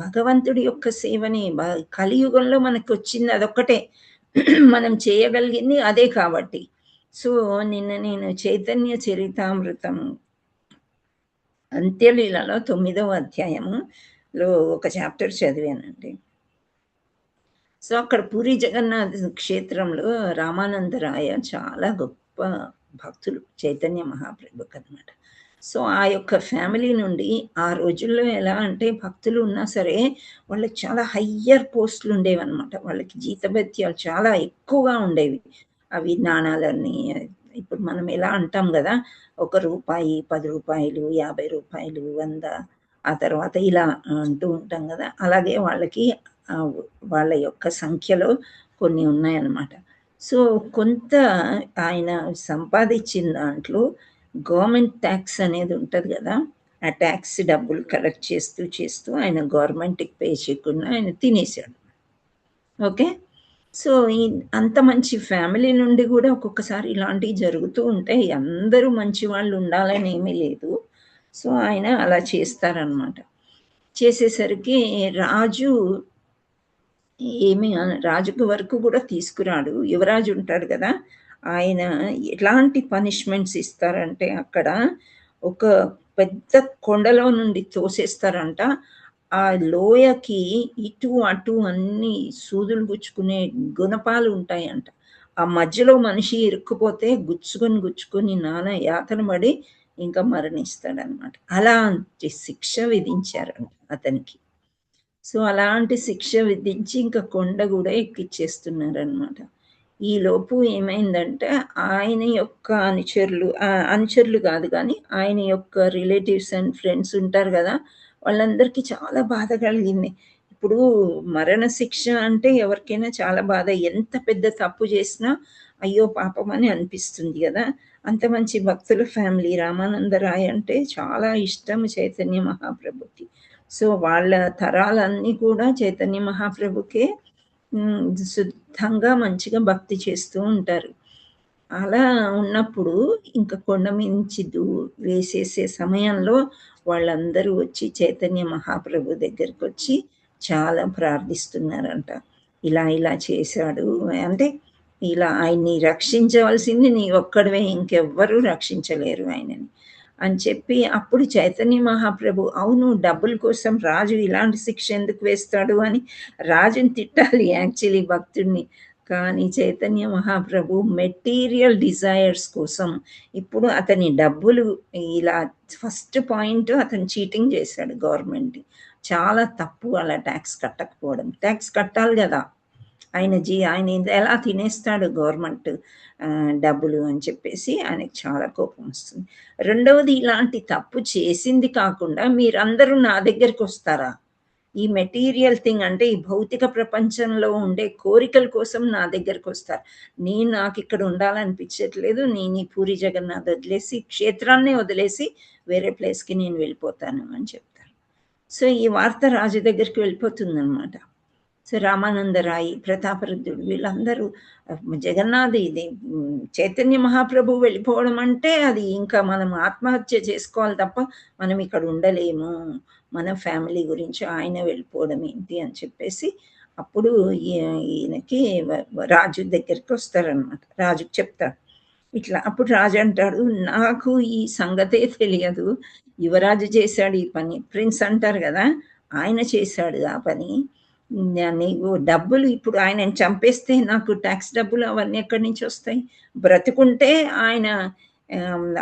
భగవంతుడి యొక్క సేవని, కలియుగంలో మనకు వచ్చింది అదొక్కటే, మనం చేయగలిగింది అదే కాబట్టి. సో నిన్న నేను చైతన్య చరితామృతం అంత్యలీలలో 9వ అధ్యాయంలో ఒక చాప్టర్ చదివానండి. సో అక్కడ పూరి జగన్నాథ్ క్షేత్రంలో రామానందరాయ చాలా గొప్ప భక్తులు చైతన్య మహాప్రభుకి అనమాట. సో ఆ యొక్క ఫ్యామిలీ నుండి ఆ రోజుల్లో ఎలా అంటే భక్తులు ఉన్నా సరే వాళ్ళకి చాలా హయ్యర్ పోస్టులు ఉండేవి అనమాట. వాళ్ళకి జీతభత్యాలు చాలా ఎక్కువగా ఉండేవి. అవి నాణాలన్నీ ఇప్పుడు మనం ఎలా అంటాం కదా, ₹1, ₹10, ₹50, ₹100, ఆ తర్వాత ఇలా అంటూ ఉంటాం కదా, అలాగే వాళ్ళకి వాళ్ళ యొక్క సంఖ్యలో కొన్ని ఉన్నాయన్నమాట. సో కొంత ఆయన సంపాదించిన దాంట్లో గవర్నమెంట్ ట్యాక్స్ అనేది ఉంటుంది కదా, ఆ ట్యాక్స్ డబ్బులు కలెక్ట్ చేస్తూ ఆయన గవర్నమెంట్కి పే చేయకుండా ఆయన తినేశాడు. ఓకే, సో అంత మంచి ఫ్యామిలీ నుండి కూడా ఒక్కొక్కసారి ఇలాంటివి జరుగుతూ ఉంటాయి. అందరూ మంచి వాళ్ళు ఉండాలని ఏమీ లేదు. సో ఆయన అలా చేస్తారనమాట. చేసేసరికి రాజు ఏమి రాజుకు వరకు కూడా తీసుకురాడు. యువరాజు ఉంటాడు కదా, ఆయన ఎలాంటి పనిష్మెంట్స్ ఇస్తారంటే అక్కడ ఒక పెద్ద కొండలో నుండి తోసేస్తారంట. ఆ లోయకి ఇటు అటు అన్ని సూదులు గుచ్చుకునే గుణపాలు ఉంటాయంట. ఆ మధ్యలో మనిషి ఇరుక్కుపోతే గుచ్చుకొని నానా యాతన పడి ఇంకా మరణిస్తాడనమాట. అలాంటి శిక్ష విధించారంట అతనికి. సో అలాంటి శిక్ష విధించి ఇంకా కొండ కూడా ఎక్కిచ్చేస్తున్నారనమాట. ఈ లోపు ఏమైందంటే ఆయన యొక్క అనుచరులు కాదు కానీ ఆయన యొక్క రిలేటివ్స్ అండ్ ఫ్రెండ్స్ ఉంటారు కదా, వాళ్ళందరికీ చాలా బాధ కలిగింది. ఇప్పుడు మరణ శిక్ష అంటే ఎవరికైనా చాలా బాధ. ఎంత పెద్ద తప్పు చేసినా అయ్యో పాపం అని అనిపిస్తుంది కదా. అంత మంచి భక్తుల ఫ్యామిలీ రామానందరాయ్ అంటే చాలా ఇష్టం చైతన్య మహాప్రభుకి. సో వాళ్ళ తరాలన్నీ కూడా చైతన్య మహాప్రభుకే శుద్ధంగా మంచిగా భక్తి చేస్తూ ఉంటారు. అలా ఉన్నప్పుడు ఇంకా కొండ మించి వేసేసే సమయంలో వాళ్ళందరూ వచ్చి చైతన్య మహాప్రభు దగ్గరికి వచ్చి చాలా ప్రార్థిస్తున్నారంట. ఇలా చేశాడు అంటే ఇలా ఆయన్ని రక్షించవలసింది నీ ఒక్కడివే, ఇంకెవ్వరూ రక్షించలేరు ఆయనని అని చెప్పి, అప్పుడు చైతన్య మహాప్రభు అవును డబ్బుల కోసం రాజు ఇలాంటి శిక్ష ఎందుకు వేస్తాడు అని రాజుని తిట్టాలి యాక్చువల్లీ భక్తుడిని. కానీ చైతన్య మహాప్రభు మెటీరియల్ డిజైర్స్ కోసం ఇప్పుడు అతని డబ్బులు ఇలా ఫస్ట్ పాయింట్ అతను చీటింగ్ చేశాడు గవర్నమెంట్. చాలా తప్పు అలా ట్యాక్స్ కట్టకపోవడం. ట్యాక్స్ కట్టాలి కదా, ఆయన ఎలా తినేస్తాడు గవర్నమెంట్ డబ్బులు అని చెప్పేసి ఆయనకు చాలా కోపం వస్తుంది. రెండవది, ఇలాంటి తప్పు చేసింది కాకుండా మీరందరూ నా దగ్గరికి వస్తారా? ఈ మెటీరియల్ థింగ్ అంటే ఈ భౌతిక ప్రపంచంలో ఉండే కోరికల కోసం నా దగ్గరకు వస్తారు. నాకు ఇక్కడ ఉండాలనిపించట్లేదు, నేను ఈ పూరి జగన్నాథ్ వదిలేసి క్షేత్రాన్ని వదిలేసి వేరే ప్లేస్కి నేను వెళ్ళిపోతాను అని చెప్తారు. సో ఈ వార్త రాజు దగ్గరికి వెళ్ళిపోతుందన్నమాట. సో రామానందరాయి, ప్రతాపరుద్రుడు వీళ్ళందరూ జగన్నాథ్ ఇది చైతన్య మహాప్రభు వెళ్ళిపోవడం అంటే అది ఇంకా మనం ఆత్మహత్య చేసుకోవాలి తప్ప మనం ఇక్కడ ఉండలేము, మన ఫ్యామిలీ గురించి ఆయన వెళ్ళిపోవడం ఏంటి అని చెప్పేసి అప్పుడు ఈయనకి రాజు దగ్గరికి వస్తారనమాట. రాజుకి చెప్తాడు ఇట్లా. అప్పుడు రాజు అంటాడు, నాకు ఈ సంగతే తెలియదు, యువరాజు చేశాడు ఈ పని, ప్రిన్స్ అంటారు కదా ఆయన చేశాడు ఆ పని. నీకు డబ్బులు ఇప్పుడు ఆయన చంపేస్తే నాకు ట్యాక్స్ డబ్బులు అవన్నీ ఎక్కడి నుంచి వస్తాయి? బ్రతుకుంటే ఆయన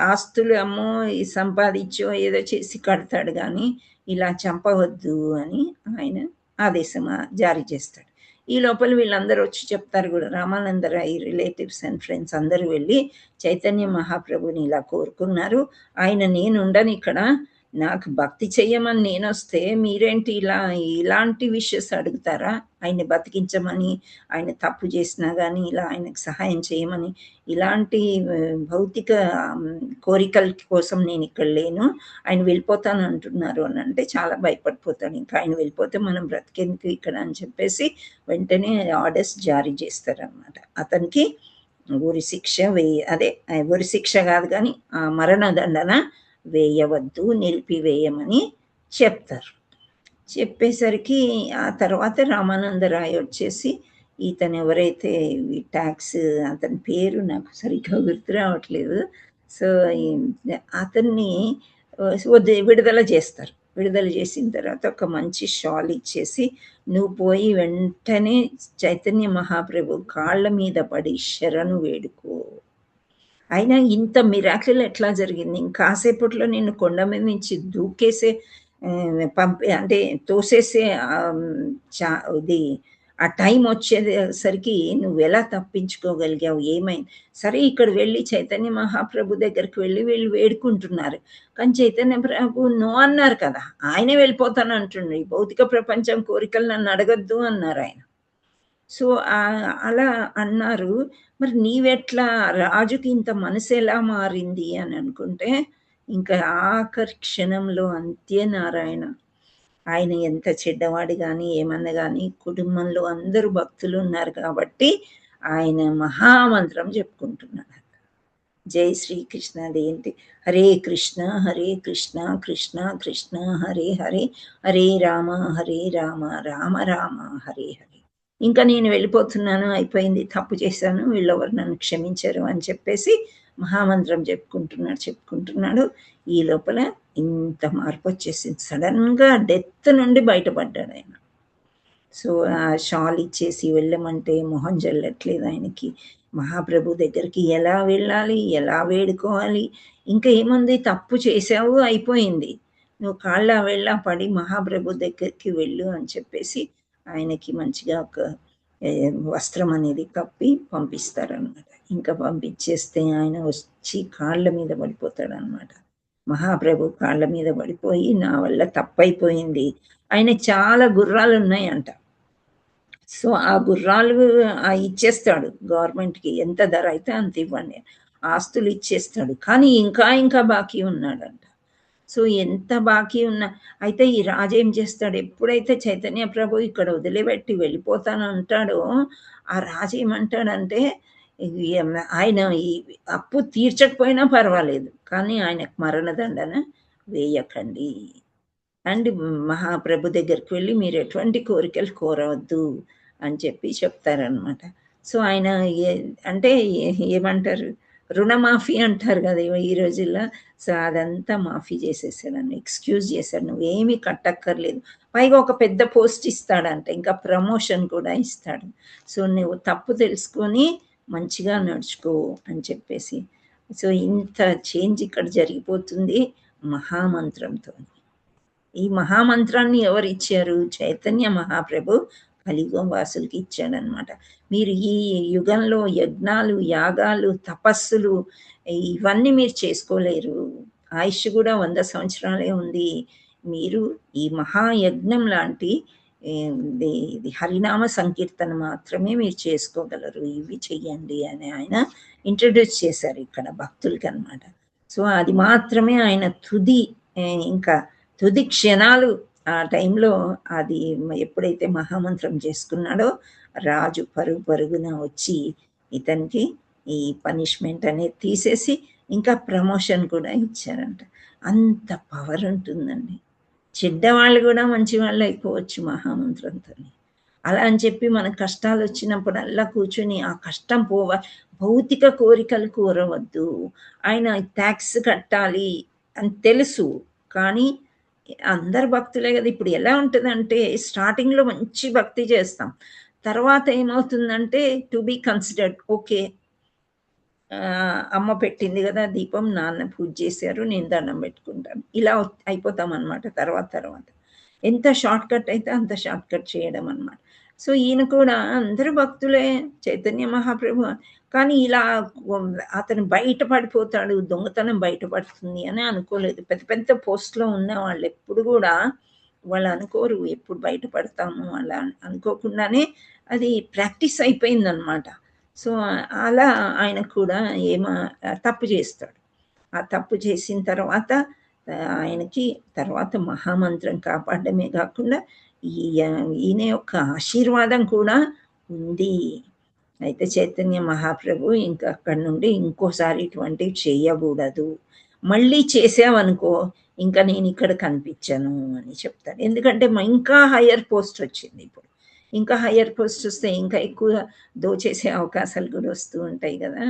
ఆస్తులు అమ్మో సంపాదించో ఏదో చేసి కడతాడు, కానీ ఇలా చంపవద్దు అని ఆయన ఆదేశం జారీ చేస్తాడు. ఈ లోపల వీళ్ళందరూ వచ్చి చెప్తారు కూడా, రామానందరాయ్ రిలేటివ్స్ అండ్ ఫ్రెండ్స్ అందరూ వెళ్ళి చైతన్య మహాప్రభుని ఇలా కోరుకున్నారు, ఆయన నేనుండను ఇక్కడ, నాకు భక్తి చెయ్యమని నేను వస్తే మీరేంటి ఇలాంటి విషయస్ అడుగుతారా? ఆయన్ని బతికించమని, ఆయన తప్పు చేసినా కానీ ఇలా ఆయనకు సహాయం చేయమని, ఇలాంటి భౌతిక కోరికల కోసం నేను ఇక్కడ లేను, ఆయన వెళ్ళిపోతాను అంటున్నారు అని అంటే చాలా భయపడిపోతాడు. ఇంకా ఆయన వెళ్ళిపోతే మనం బ్రతికేందుకు ఇక్కడ అని చెప్పేసి వెంటనే ఆర్డర్స్ జారీ చేస్తారనమాట. అతనికి ఉరి శిక్ష ఉరి శిక్ష కాదు కానీ మరణదండన వేయవద్దు, నిలిపివేయమని చెప్తారు. చెప్పేసరికి ఆ తర్వాత రామానందరాయ్ వచ్చేసి ఇతను ఎవరైతే ట్యాక్స్, అతని పేరు నాకు సరిగ్గా గుర్తు రావట్లేదు, సో అతన్ని విడుదల చేస్తారు. విడుదల చేసిన తర్వాత ఒక మంచి షాల్ ఇచ్చేసి, నువ్వు పోయి వెంటనే చైతన్య మహాప్రభు కాళ్ళ మీద పడి శరణు వేడుకో. అయినా ఇంత మిరాకిల్ ఎట్లా జరిగింది? ఇంకాసేపట్లో నేను కొండ మీద నుంచి దూకేసే అంటే తోసేసే ఇది ఆ టైం వచ్చేసరికి నువ్వు ఎలా తప్పించుకోగలిగావు? ఏమైంది? సరే ఇక్కడ వెళ్ళి చైతన్య మహాప్రభు దగ్గరికి వెళ్ళి వీళ్ళు వేడుకుంటున్నారు, కానీ చైతన్య ప్రభు నో అన్నారు కదా, ఆయనే వెళ్ళిపోతాను అంటుండ్రు, ఈ భౌతిక ప్రపంచం కోరికలు నన్ను అడగద్దు అన్నారు ఆయన. సో అలా అన్నారు. మరి నీవెట్లా, రాజుకి ఇంత మనసు ఎలా మారింది అని అనుకుంటే, ఇంకా ఆఖరి క్షణంలో అంత్యనారాయణ, ఆయన ఎంత చెడ్డవాడు కానీ ఏమన్నా కానీ కుటుంబంలో అందరూ భక్తులు ఉన్నారు కాబట్టి ఆయన మహామంత్రం చెప్పుకుంటున్నాడు. జై శ్రీకృష్ణ. అదేంటి, హరే కృష్ణ కృష్ణ కృష్ణ హరే హరే, హరే రామ రామ రామ హరే హరే. ఇంకా నేను వెళ్ళిపోతున్నాను, అయిపోయింది, తప్పు చేశాను, వీళ్ళెవరు నన్ను క్షమించరు అని చెప్పేసి మహామంత్రం చెప్పుకుంటున్నాడు. ఈ లోపల ఇంత మార్పు వచ్చేసింది. సడన్గా డెత్ నుండి బయటపడ్డాడు ఆయన. సో ఆ షాల్ ఇచ్చేసి వెళ్ళమంటే మొహం జల్లట్లేదు ఆయనకి. మహాప్రభు దగ్గరికి ఎలా వెళ్ళాలి, ఎలా వేడుకోవాలి, ఇంకా ఏముంది, తప్పు చేసావు, అయిపోయింది, నువ్వు కాళ్ళ వెళ్ళ పడి మహాప్రభు దగ్గరికి వెళ్ళు అని చెప్పేసి ఆయనకి మంచిగా ఒక వస్త్రం అనేది కప్పి పంపిస్తారనమాట. ఇంకా పంపించేస్తే ఆయన వచ్చి కాళ్ళ మీద పడిపోతాడనమాట. మహాప్రభు కాళ్ళ మీద పడిపోయి, నా వల్ల తప్పైపోయింది. ఆయనకి చాలా గుర్రాలు ఉన్నాయంట. సో ఆ గుర్రాలు ఇచ్చేస్తాడు గవర్నమెంట్కి, ఎంత ధర అయితే అంత ఇవ్వండి, ఆస్తులు ఇచ్చేస్తాడు. కానీ ఇంకా బాకీ ఉన్నాడంట. సో ఎంత బాకీ ఉన్నా, అయితే ఈ రాజు ఏం చేస్తాడు, ఎప్పుడైతే చైతన్య ప్రభు ఇక్కడ వదిలిపెట్టి వెళ్ళిపోతాను అంటాడో, ఆ రాజు ఏమంటాడంటే, ఆయన ఈ అప్పు తీర్చకపోయినా పర్వాలేదు, కానీ ఆయనకు మరణదండన వేయకండి అండ్ మహాప్రభు దగ్గరికి వెళ్ళి మీరు ఎటువంటి కోరికలు కోరవద్దు అని చెప్పి చెప్తారనమాట. సో ఆయన అంటే ఏమంటారు, రుణమాఫీ అంటారు కదా ఈ రోజుల్లో. సో అదంతా మాఫీ చేసేసాడని, ఎక్స్క్యూజ్ చేశాడు, నువ్వేమీ కట్టక్కర్లేదు, పైగా ఒక పెద్ద పోస్ట్ ఇస్తాడంట, ఇంకా ప్రమోషన్ కూడా ఇస్తాడు. సో నువ్వు తప్పు తెలుసుకొని మంచిగా నడుచుకో అని చెప్పేసి. సో ఇంత చేంజ్ ఇక్కడ జరిగిపోతుంది మహామంత్రంతో. ఈ మహామంత్రాన్ని ఎవరు ఇచ్చారు? చైతన్య మహాప్రభు కలియుగం వాసులకి ఇచ్చాడనమాట. మీరు ఈ యుగంలో యజ్ఞాలు, యాగాలు, తపస్సులు ఇవన్నీ మీరు చేసుకోలేరు. ఆయుష్ కూడా 100 సంవత్సరాలే ఉంది. మీరు ఈ మహాయజ్ఞం లాంటి ఇది హరినామ సంకీర్తన మాత్రమే మీరు చేసుకోగలరు, ఇవి చెయ్యండి అని ఆయన ఇంట్రడ్యూస్ చేశారు ఇక్కడ భక్తులకి అనమాట. సో అది మాత్రమే ఆయన ఇంకా తుది క్షణాలు ఆ టైంలో అది ఎప్పుడైతే మహామంత్రం చేసుకున్నాడో, రాజు పరుగున వచ్చి ఇతనికి ఈ పనిష్మెంట్ అనేది తీసేసి ఇంకా ప్రమోషన్ కూడా ఇచ్చారంట. అంత పవర్ ఉంటుందండి. చెడ్డవాళ్ళు కూడా మంచి వాళ్ళు అయిపోవచ్చు మహామంత్రంతో. అలా అని చెప్పి మన కష్టాలు వచ్చినప్పుడల్లా కూర్చొని ఆ కష్టం భౌతిక కోరికలు కోరవద్దు. ఆయన ట్యాక్స్ కట్టాలి అని తెలుసు, కానీ అందరు భక్తులే కదా. ఇప్పుడు ఎలా ఉంటుందంటే, స్టార్టింగ్లో మంచి భక్తి చేస్తాం, తర్వాత ఏమవుతుందంటే టు బీ కన్సిడర్డ్, ఓకే అమ్మ పెట్టింది కదా దీపం, నాన్న పూజ చేశారు, నేను దండం పెట్టుకుంటాను, ఇలా అయిపోతాం అనమాట. తర్వాత ఎంత షార్ట్ కట్ అయితే అంత షార్ట్ కట్ చేయడం అనమాట. సో ఈయన కూడా అందరూ భక్తులే, చైతన్య మహాప్రభు, కానీ ఇలా అతను బయటపడిపోతాడు, దొంగతనం బయటపడుతుంది అని అనుకోలేదు. పెద్ద పోస్ట్లో ఉన్న వాళ్ళు ఎప్పుడు కూడా వాళ్ళు అనుకోరు ఎప్పుడు బయటపడతాము, అలా అనుకోకుండానే అది ప్రాక్టీస్ అయిపోయిందనమాట. సో అలా ఆయన కూడా తప్పు చేస్తాడు. ఆ తప్పు చేసిన తర్వాత ఆయనకి తర్వాత మహామంత్రం కాపాడమే కాకుండా ఈయన యొక్క ఆశీర్వాదం కూడా ఉంది. అయితే చైతన్య మహాప్రభు ఇంకా అక్కడి నుండి ఇంకోసారి ఇటువంటివి చేయకూడదు, మళ్ళీ చేసావనుకో ఇంకా నేను ఇక్కడ కనిపించను అని చెప్తాడు. ఎందుకంటే ఇంకా హయ్యర్ పోస్ట్ వచ్చింది. ఇప్పుడు ఇంకా హయ్యర్ పోస్ట్ వస్తే ఇంకా ఎక్కువ దోచేసే అవకాశాలు కూడా వస్తూ ఉంటాయి కదా.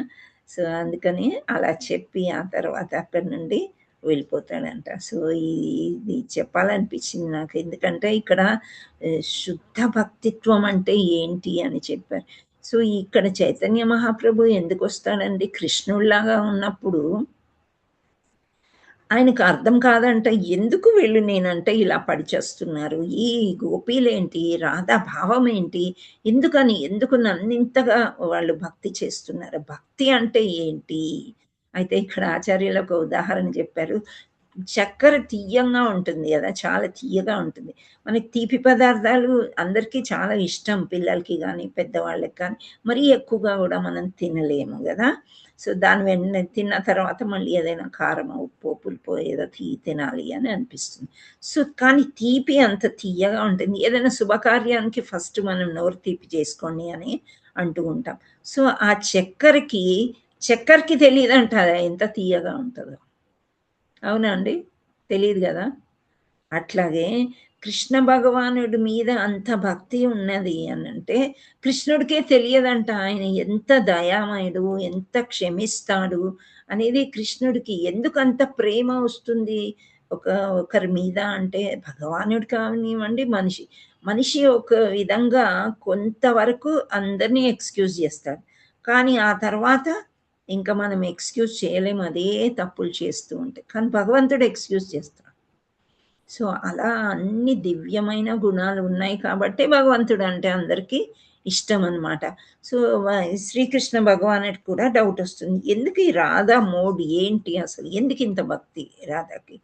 సో అందుకని అలా చెప్పి ఆ తర్వాత అక్కడి నుండి వెళ్ళిపోతాడంట. సో ఇది చెప్పాలనిపించింది నాకు, ఎందుకంటే ఇక్కడ శుద్ధ భక్తిత్వం అంటే ఏంటి అని చెప్పారు. సో ఇక్కడ చైతన్య మహాప్రభు ఎందుకు వస్తాడండి? కృష్ణుడిలాగా ఉన్నప్పుడు ఆయనకు అర్థం కాదంట, ఎందుకు వీళ్ళు నేనంటే ఇలా పడిచేస్తున్నారు, ఈ గోపీలేంటి, రాధా భావం ఏంటి, ఎందుకు నన్నింతగా వాళ్ళు భక్తి చేస్తున్నారు, భక్తి అంటే ఏంటి? అయితే ఇక్కడ ఆచార్యులు ఒక ఉదాహరణ చెప్పారు. చక్కెర తీయంగా ఉంటుంది కదా, చాలా తీయగా ఉంటుంది. మనకి తీపి పదార్థాలు అందరికీ చాలా ఇష్టం, పిల్లలకి కానీ పెద్దవాళ్ళకి కానీ. మరీ ఎక్కువగా కూడా మనం తినలేము కదా. సో దాని వెంటనే తిన్న తర్వాత మళ్ళీ ఏదైనా కారం, ఉప్పు, పులుపు ఏదో తినాలి అని అనిపిస్తుంది. సో కానీ తీపి అంత తీయగా ఉంటుంది. ఏదైనా శుభకార్యానికి ఫస్ట్ మనం నోరు తీపి చేసుకోండి అని అంటూ ఉంటాం. సో ఆ చక్కెరకి తెలియదంట ఎంత తీయగా ఉంటుందో. అవునా అండి? తెలియదు కదా. అట్లాగే కృష్ణ భగవానుడి మీద అంత భక్తి ఉన్నది అని అంటే కృష్ణుడికే తెలియదంట ఆయన ఎంత దయామయుడు, ఎంత క్షమిస్తాడు అనేది కృష్ణుడికి ఎందుకు అంత ప్రేమ వస్తుంది ఒకరి మీద అంటే భగవానుడు కానివ్వండి, మనిషి ఒక విధంగా కొంతవరకు అందరినీ ఎక్స్క్యూజ్ చేస్తాడు, కానీ ఆ తర్వాత ఇంకా మనం ఎక్స్క్యూజ్ చేయలేము, అదే తప్పులు చేస్తూ ఉంటే. కానీ భగవంతుడు ఎక్స్క్యూజ్ చేస్తాడు. సో అలా అన్ని దివ్యమైన గుణాలు ఉన్నాయి కాబట్టి భగవంతుడు అంటే అందరికీ ఇష్టం అన్నమాట. సో శ్రీకృష్ణ భగవానుడికి కూడా డౌట్ వస్తుంది, ఎందుకు ఈ రాధా మోడ్ ఏంటి, అసలు ఎందుకు ఇంత భక్తి రాధాకి.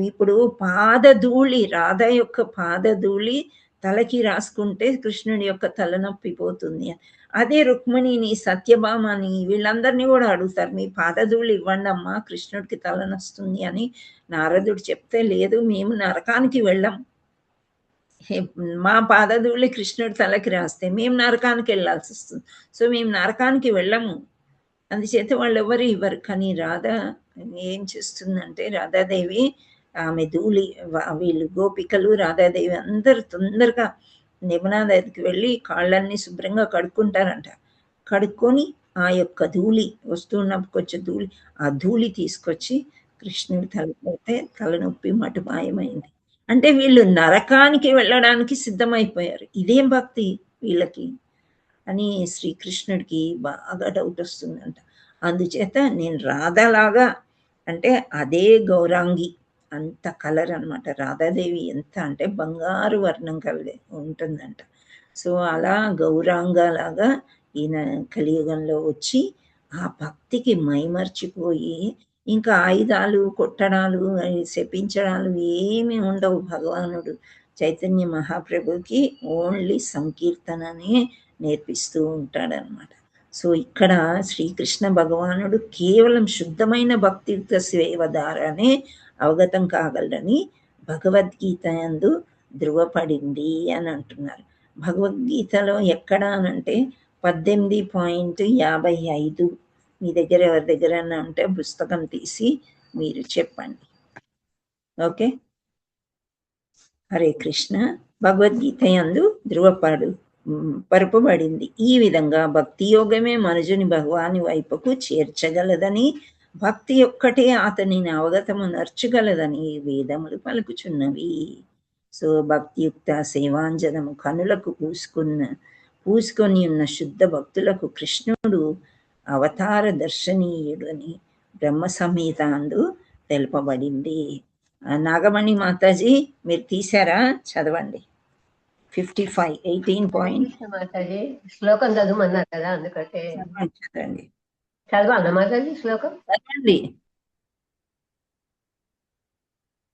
ఇప్పుడు పాదధూళి, రాధ యొక్క పాదధూళి తలకి రాసుకుంటే కృష్ణుడి యొక్క తలనొప్పి పోతుంది. అదే రుక్మిణిని, సత్యభామని వీళ్ళందరినీ కూడా అడుగుతారు, మీ పాదధూళి ఇవ్వండి అమ్మా కృష్ణుడికి తలనొస్తుంది అని. నారదుడు చెప్తే, లేదు మేము నరకానికి వెళ్ళాం, మా పాదధూళి కృష్ణుడి తలకి రాస్తే మేము నరకానికి వెళ్ళాల్సి వస్తుంది, సో మేము నరకానికి వెళ్ళము, అందుచేత వాళ్ళు ఎవరు ఇవ్వరు. కానీ రాధ ఏం చేస్తుందంటే, రాధాదేవి ఆమె ధూళి, వీళ్ళు గోపికలు రాధాదేవి అందరు తొందరగా యమునా నదికి వెళ్ళి కాళ్ళన్నీ శుభ్రంగా కడుక్కుంటారంట. కడుక్కొని ఆ యొక్క ధూళి వస్తున్నప్పుడు కొంచెం ధూళి, ఆ ధూళి తీసుకొచ్చి కృష్ణుడి తలపోతే తలనొప్పి మటు మాయమైంది. అంటే వీళ్ళు నరకానికి వెళ్ళడానికి సిద్ధమైపోయారు, ఇదేం భక్తి వీళ్ళకి అని శ్రీకృష్ణుడికి బాగా డౌట్ వస్తుందంట. అందుచేత నేను రాధలాగా అంటే అదే గౌరాంగి, అంత కలర్ అనమాట. రాధాదేవి ఎంత అంటే బంగారు వర్ణం కలిగి ఉంటుందంట. సో అలా గౌరాంగలాగా ఈయన కలియుగంలో వచ్చి ఆ భక్తికి మైమర్చిపోయి ఇంకా ఆయుధాలు, కొట్టడాలు, శపించడాలు ఏమీ ఉండవు. భగవానుడు చైతన్య మహాప్రభుకి ఓన్లీ సంకీర్తననే నేర్పిస్తూ ఉంటాడనమాట. సో ఇక్కడ శ్రీకృష్ణ భగవానుడు కేవలం శుద్ధమైన భక్తియుక్త సేవ ద్వారానే అవగతం కాగలడని భగవద్గీత యందు ధృవపడింది అని అంటున్నారు. భగవద్గీతలో ఎక్కడ అనంటే 18.55. మీ దగ్గర ఎవరి దగ్గర ఉంటే పుస్తకం తీసి మీరు చెప్పండి. ఓకే, హరే కృష్ణ. భగవద్గీత యందు పరుపబడింది. ఈ విధంగా భక్తి యోగమే మనుజుని భగవాని వైపుకు చేర్చగలదని, భక్తి ఒక్కటే అతనిని అవగతము నర్చగలదని వేదములు పలుకుచున్నవి. సో భక్తియుక్త సేవాంజనము కనులకు పూసుకొని ఉన్న శుద్ధ భక్తులకు కృష్ణుడు అవతార దర్శనీయుడు అని బ్రహ్మ సంహిత అందు తెలుపబడింది. నాగమణి మాతాజీ మీరు తీసారా, చదవండి. 55 18 పాయింట్ మాతాజీ శ్లోకం చదవమన్నారు కదా, అందుకంటే చదవండి. చదవాలా మాతాజీ శ్లోకం? చదవండి.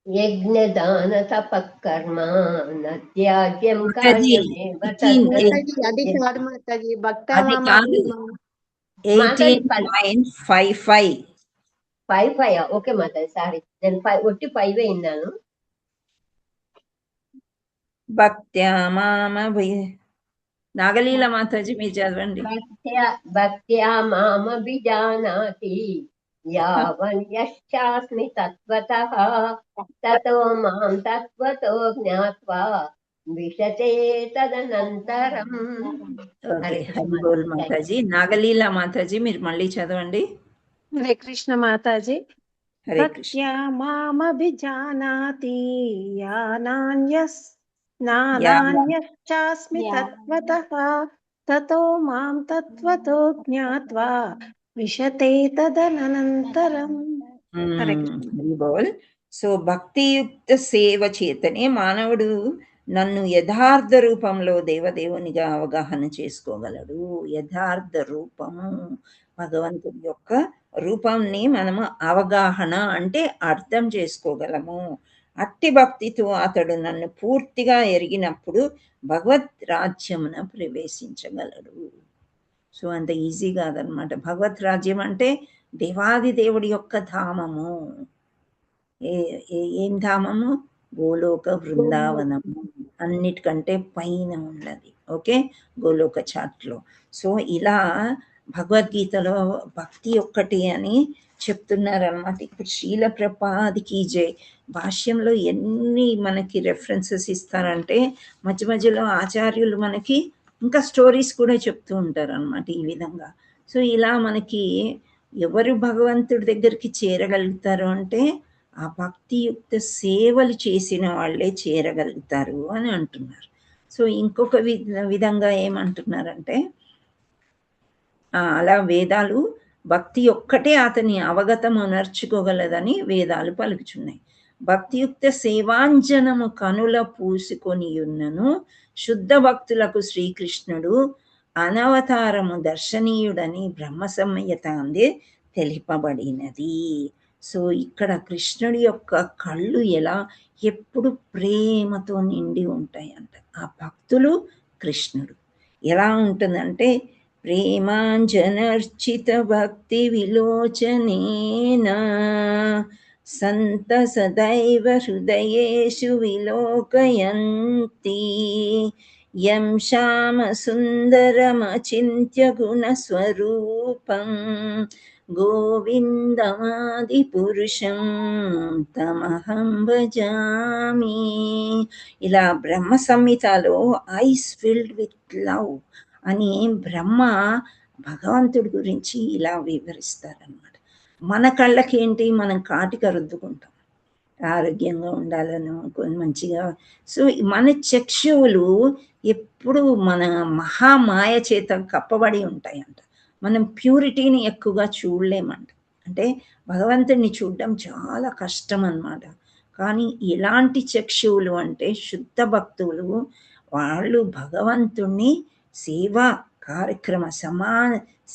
యజ్ఞదాన తపకర్మ నత్యాజ్యం మాతాజీ, కార్యమేవ 18 అది కాదు మాతాజీ, అది కాదు, 18.55. 5 ఓకే మాతాజీ, సారీ నేను 5 ఒట్టి 5 విన్నాను. భక్త్యా మామ నాగలీల మాతాజీ మీరు చదవండి. భక్త్యా మామభిజానాతి యావన్యశ్చాస్మి తత్వతః తతో మాం తత్వతో జ్ఞాత్వా విశతే తదనంతరం. ఓకే, హరి బోల్ మాతాజీ. నాగలీల మాతాజీ మీరు మళ్ళీ చదవండి. హరే కృష్ణ మాతాజీ. హరే కృష్ణ. భక్త్యా మామభిజానాతి నానాన్యశ్చాస్మి తత్వతః తతో మాం తత్వతో జ్ఞాత్వా విశతే తదనంతరం. హరే కృష్ణ. హరి బోల్. సో భక్తియుక్త సేవ చేతనే మానవుడు నన్ను యథార్థ రూపంలో దేవదేవునిగా అవగాహన చేసుకోగలడు. యథార్థ రూపము భగవంతుడి యొక్క రూపాన్ని మనము అవగాహన అంటే అర్థం చేసుకోగలము. అట్టి భక్తితో అతడు నన్ను పూర్తిగా ఎరిగినప్పుడు భగవత్ రాజ్యమున ప్రవేశించగలడు. సో అంత ఈజీ కాదనమాట. భగవత్ రాజ్యం అంటే దేవాది దేవుడి యొక్క ధామము. ఏం ధామము? గోలోక బృందావనము, అన్నిటికంటే పైన ఉన్నది. ఓకే, గోలోక చాట్లో. సో ఇలా భగవద్గీతలో భక్తి ఒక్కటి అని చెప్తున్నారనమాట. ఇప్పుడు శ్రీల ప్రభుపాదికి జై భాష్యంలో ఎన్ని మనకి రెఫరెన్సెస్ ఇస్తారంటే మధ్య మధ్యలో ఆచార్యులు మనకి ఇంకా స్టోరీస్ కూడా చెప్తూ ఉంటారు అనమాట ఈ విధంగా. సో ఇలా మనకి ఎవరు భగవంతుడి దగ్గరికి చేరగలుగుతారు అంటే ఆ భక్తియుక్త సేవలు చేసిన వాళ్ళే చేరగలుగుతారు అని అంటున్నారు. సో ఇంకొక విధంగా ఏమంటున్నారంటే అలా వేదాలు భక్తి ఒక్కటే అతని అవగతం అనర్చుకోగలదని వేదాలు పలుకుచున్నాయి. భక్తియుక్త సేవాంజనము కనుల పూసుకొని ఉన్నను శుద్ధ భక్తులకు శ్రీకృష్ణుడు అనవతారము దర్శనీయుడని బ్రహ్మ సంహిత అందే తెలిపబడినది. సో ఇక్కడ కృష్ణుడి యొక్క కళ్ళు ఎలా ఎప్పుడు ప్రేమతో నిండి ఉంటాయంట. ఆ భక్తులు కృష్ణుడు ఎలా ఉంటుందంటే ప్రేమాంజనర్చిత భక్తి విలోచనేనా సంత సదైవ హృదయేషు విలోకయంతి యం శ్యామ సుందరమచింత్య గుణస్వరూపం గోవిందమాది పురుషం తమహం భజామి. ఇలా బ్రహ్మ సంహితలో ఐస్ ఫిల్డ్ విత్ లవ్ అని బ్రహ్మ భగవంతుడి గురించి ఇలా వివరిస్తారనమాట. మన కళ్ళకి ఏంటి, మనం కాటిక రుద్దుకుంటాం ఆరోగ్యంగా ఉండాలను మంచిగా. సో మన చక్షువులు ఎప్పుడు మన మహామాయ చేత కప్పబడి ఉంటాయంట. మనం ప్యూరిటీని ఎక్కువగా చూడలేమంట. అంటే భగవంతుడిని చూడడం చాలా కష్టం అన్నమాట. కానీ ఎలాంటి చక్షువులు అంటే శుద్ధ భక్తులు, వాళ్ళు భగవంతుణ్ణి సేవా కార్యక్రమ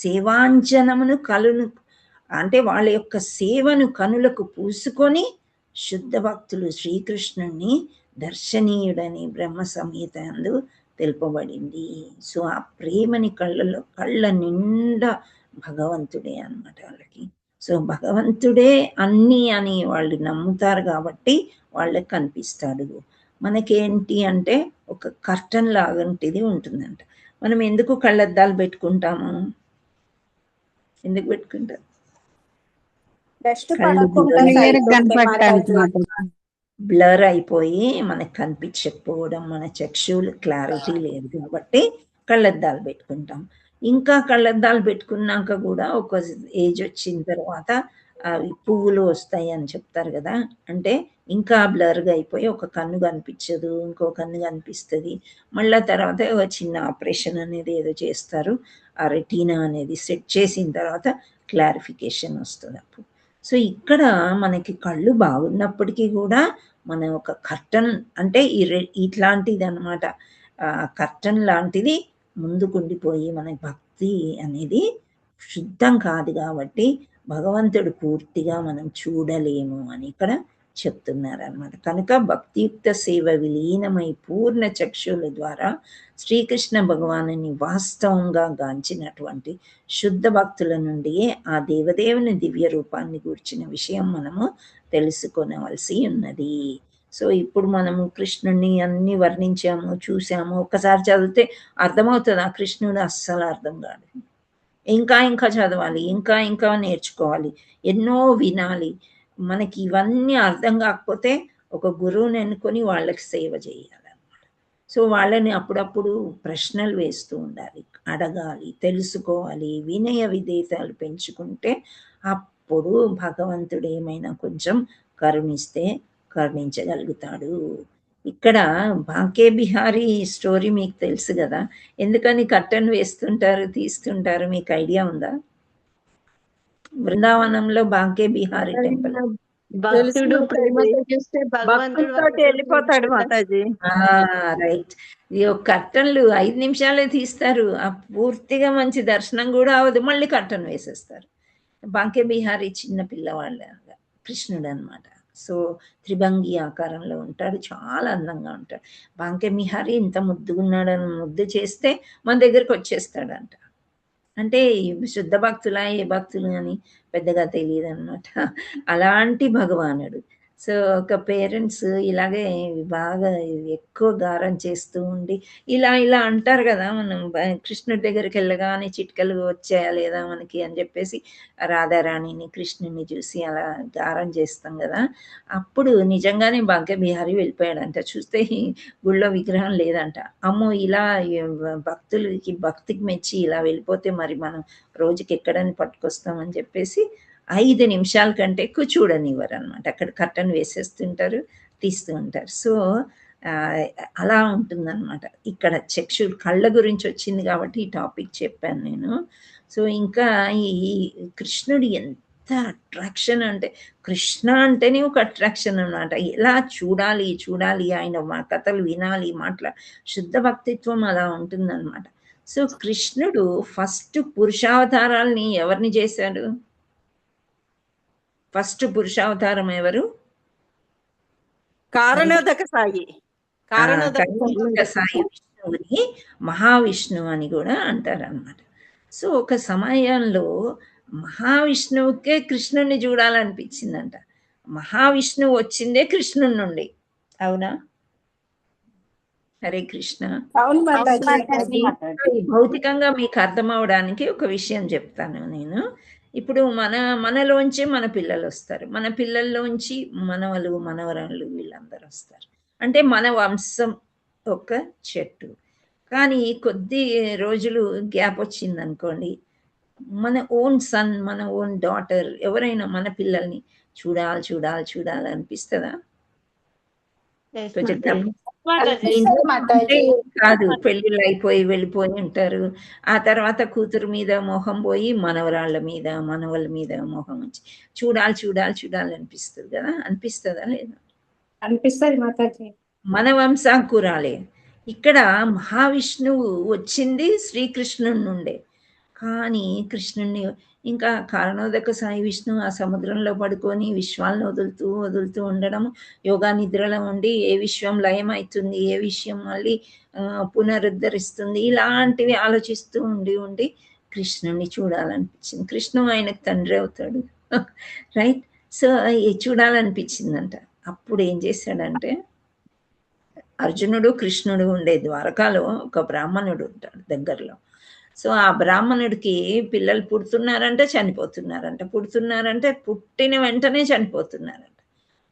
సేవాంజనమును కలును అంటే వాళ్ళ యొక్క సేవను కనులకు పూసుకొని శుద్ధ భక్తులు శ్రీకృష్ణుణ్ణి దర్శనీయుడని బ్రహ్మ సంహిత యందు తెలుపబడింది. సో ఆ ప్రేమని కళ్ళ నిండా భగవంతుడే అన్నమాట వాళ్ళకి. సో భగవంతుడే అన్నీ అని వాళ్ళు నమ్ముతారు కాబట్టి వాళ్ళకి కనిపిస్తాడు. మనకేంటి అంటే ఒక కర్టన్ లాగంటిది ఉంటుందంట. మనం ఎందుకు కళ్ళద్దాలు పెట్టుకుంటాము? ఎందుకు పెట్టుకుంటాం? బ్లర్ అయిపోయి మనకు కనిపించకపోవడం, మన చక్షువులు క్లారిటీ లేదు కాబట్టి కళ్ళద్దాలు పెట్టుకుంటాం. ఇంకా కళ్ళద్దాలు పెట్టుకున్నాక కూడా ఒక ఏజ్ వచ్చిన తర్వాత అవి పువ్వులు వస్తాయి అని చెప్తారు కదా, అంటే ఇంకా బ్లర్గా అయిపోయి ఒక కన్ను కనిపించదు, ఇంకో కన్ను కనిపిస్తుంది. మళ్ళీ తర్వాత ఒక చిన్న ఆపరేషన్ అనేది ఏదో చేస్తారు, ఆ రెటీనా అనేది సెట్ చేసిన తర్వాత క్లారిఫికేషన్ వస్తుంది అప్పుడు. సో ఇక్కడ మనకి కళ్ళు బాగున్నప్పటికీ కూడా మన ఒక కర్టన్ అంటే ఇట్లాంటిది అనమాట, కర్టన్ లాంటిది ముందుకుండిపోయి మన భక్తి అనేది శుద్ధం కాదు కాబట్టి భగవంతుడు పూర్తిగా మనం చూడలేము అని ఇక్కడ చెప్తున్నారనమాట. కనుక భక్తియుక్త సేవ విలీనమై పూర్ణ చక్షుల ద్వారా శ్రీకృష్ణ భగవానుని వాస్తవంగా గాంచినటువంటి శుద్ధ భక్తుల నుండియే ఆ దేవదేవుని దివ్య రూపాన్ని గూర్చిన విషయం మనము తెలుసుకొనవలసి ఉన్నది. సో ఇప్పుడు మనము కృష్ణుడిని అన్ని వర్ణించాము, చూసాము. ఒక్కసారి చదివితే అర్థమవుతుంది, ఆ కృష్ణుడు అస్సలు అర్థం కాదు. ఇంకా ఇంకా చదవాలి, ఇంకా ఇంకా నేర్చుకోవాలి, ఎన్నో వినాలి. మనకి ఇవన్నీ అర్థం కాకపోతే ఒక గురువుని ఎన్నుకొని వాళ్ళకి సేవ చేయాలన్నమాట. సో వాళ్ళని అప్పుడప్పుడు ప్రశ్నలు వేస్తూ ఉండాలి, అడగాలి, తెలుసుకోవాలి, వినయ విధేయతలు పెంచుకుంటే అప్పుడు భగవంతుడు ఏమైనా కొంచెం కరుణిస్తే కరుణించగలుగుతాడు. ఇక్కడ బాంకే బిహారీ స్టోరీ మీకు తెలుసు కదా, ఎందుకని కర్టన్ వేస్తుంటారు, తీస్తుంటారు, మీకు ఐడియా ఉందా? బృందావనంలో బాంకే బిహారీ టెంపుల్. భక్తుడు ప్రేమతో చూస్తే భగవంతుడు వెళ్ళిపోతాడు మాతాజీ. రైట్. ఈ కర్టన్లు 5 నిమిషాలే తీస్తారు, ఆ పూర్తిగా మంచి దర్శనం కూడా అవదు, మళ్ళీ కర్టన్ వేసేస్తారు. బాంకే బిహారీ చిన్న పిల్లవాళ్ళ కృష్ణుడు అనమాట. సో త్రిభంగి ఆకారంలో ఉంటాడు, చాలా అందంగా ఉంటాడు. బాంకే బిహారీ ఇంత ముద్దుగున్నాడని ముద్దు చేస్తే మన దగ్గరికి వచ్చేస్తాడంట. అంటే శుద్ధ భక్తులా ఏ భక్తులు అని పెద్దగా తెలియదు అనమాట. అలాంటి భగవానుడు. సో ఒక పేరెంట్స్ ఇలాగే బాగా ఎక్కువ గారం చేస్తూ ఉండి ఇలా అంటారు కదా, మనం కృష్ణుడి దగ్గరికి వెళ్ళగానే చిట్కలు వచ్చాయా లేదా మనకి అని చెప్పేసి రాధారాణిని కృష్ణుని చూసి అలా గారం చేస్తాం కదా. అప్పుడు నిజంగానే భాగ్య బిహారీ వెళ్ళిపోయాడంట. చూస్తే గుళ్ళో విగ్రహం లేదంట. అమ్మో ఇలా భక్తికి మెచ్చి ఇలా వెళ్ళిపోతే మరి మనం రోజుకి ఎక్కడని పట్టుకొస్తామని చెప్పేసి 5 నిమిషాల కంటే ఎక్కువ చూడనివ్వరు అనమాట. అక్కడ కర్టన్ వేసేస్తుంటారు, తీస్తూ ఉంటారు. సో అలా ఉంటుందన్నమాట. ఇక్కడ చక్షుడు కళ్ళ గురించి వచ్చింది కాబట్టి ఈ టాపిక్ చెప్పాను నేను. సో ఇంకా ఈ కృష్ణుడు ఎంత అట్రాక్షన్ అంటే, కృష్ణ అంటేనే ఒక అట్రాక్షన్ అనమాట. ఎలా చూడాలి ఆయన మా కథలు వినాలి, శుద్ధ భక్తిత్వం అలా ఉంటుందన్నమాట. సో కృష్ణుడు ఫస్ట్ పురుషావతారాల్ని ఎవరిని చేశాడు? ఫస్ట్ పురుషావతారం ఎవరు? కారణోదక సాయి. కారణోదక సాయి విష్ణువుని మహావిష్ణువు అని కూడా అంటారనమాట. సో ఒక సమయంలో మహావిష్ణువుకే కృష్ణుని చూడాలనిపించిందంట. మహావిష్ణువు వచ్చిందే కృష్ణుని నుండి, అవునా? హరే కృష్ణ. భౌతికంగా మీకు అర్థం అవడానికి ఒక విషయం చెప్తాను నేను. ఇప్పుడు మనలోంచి మన పిల్లలు వస్తారు, మన పిల్లల్లోంచి మనవలు మనవరాళ్ళు వీళ్ళందరూ వస్తారు. అంటే మన వంశం ఒక చెట్టు. కానీ కొద్ది రోజులు గ్యాప్ వచ్చింది అనుకోండి, మన ఓన్ సన్, మన ఓన్ డాటర్ ఎవరైనా మన పిల్లల్ని చూడాలి అనిపిస్తుందా? కాదు, పెళ్ళిళ్ళు అయిపోయి వెళ్ళిపోయి ఉంటారు. ఆ తర్వాత కూతురు మీద మోహం పోయి మనవరాళ్ళ మీద మనవల మీద మోహం వచ్చి చూడాలి అనిపిస్తుంది కదా. అనిపిస్తుందా లేదా? అనిపిస్తుంది మాతాజీ. మన వంశాంకురాలే. ఇక్కడ మహావిష్ణువు వచ్చింది శ్రీకృష్ణుడి నుండే. కానీ కృష్ణుణ్ణి ఇంకా కారణోదక సాయి విష్ణువు ఆ సముద్రంలో పడుకొని విశ్వాలను వదులుతూ ఉండడం, యోగా నిద్రలో ఉండి ఏ విశ్వం లయం అవుతుంది, ఏ విషయం మళ్ళీ పునరుద్ధరిస్తుంది, ఇలాంటివి ఆలోచిస్తూ ఉండి కృష్ణుణ్ణి చూడాలనిపించింది. కృష్ణుడు ఆయనకు తండ్రి అవుతాడు, రైట్? సో చూడాలనిపించిందంట. అప్పుడు ఏం చేశాడంటే, అర్జునుడు కృష్ణుడు ఉండే ద్వారకాలో ఒక బ్రాహ్మణుడు ఉంటాడు దగ్గరలో. సో ఆ బ్రాహ్మణుడికి పిల్లలు పుడుతున్నారంటే పుట్టిన వెంటనే చనిపోతున్నారంట.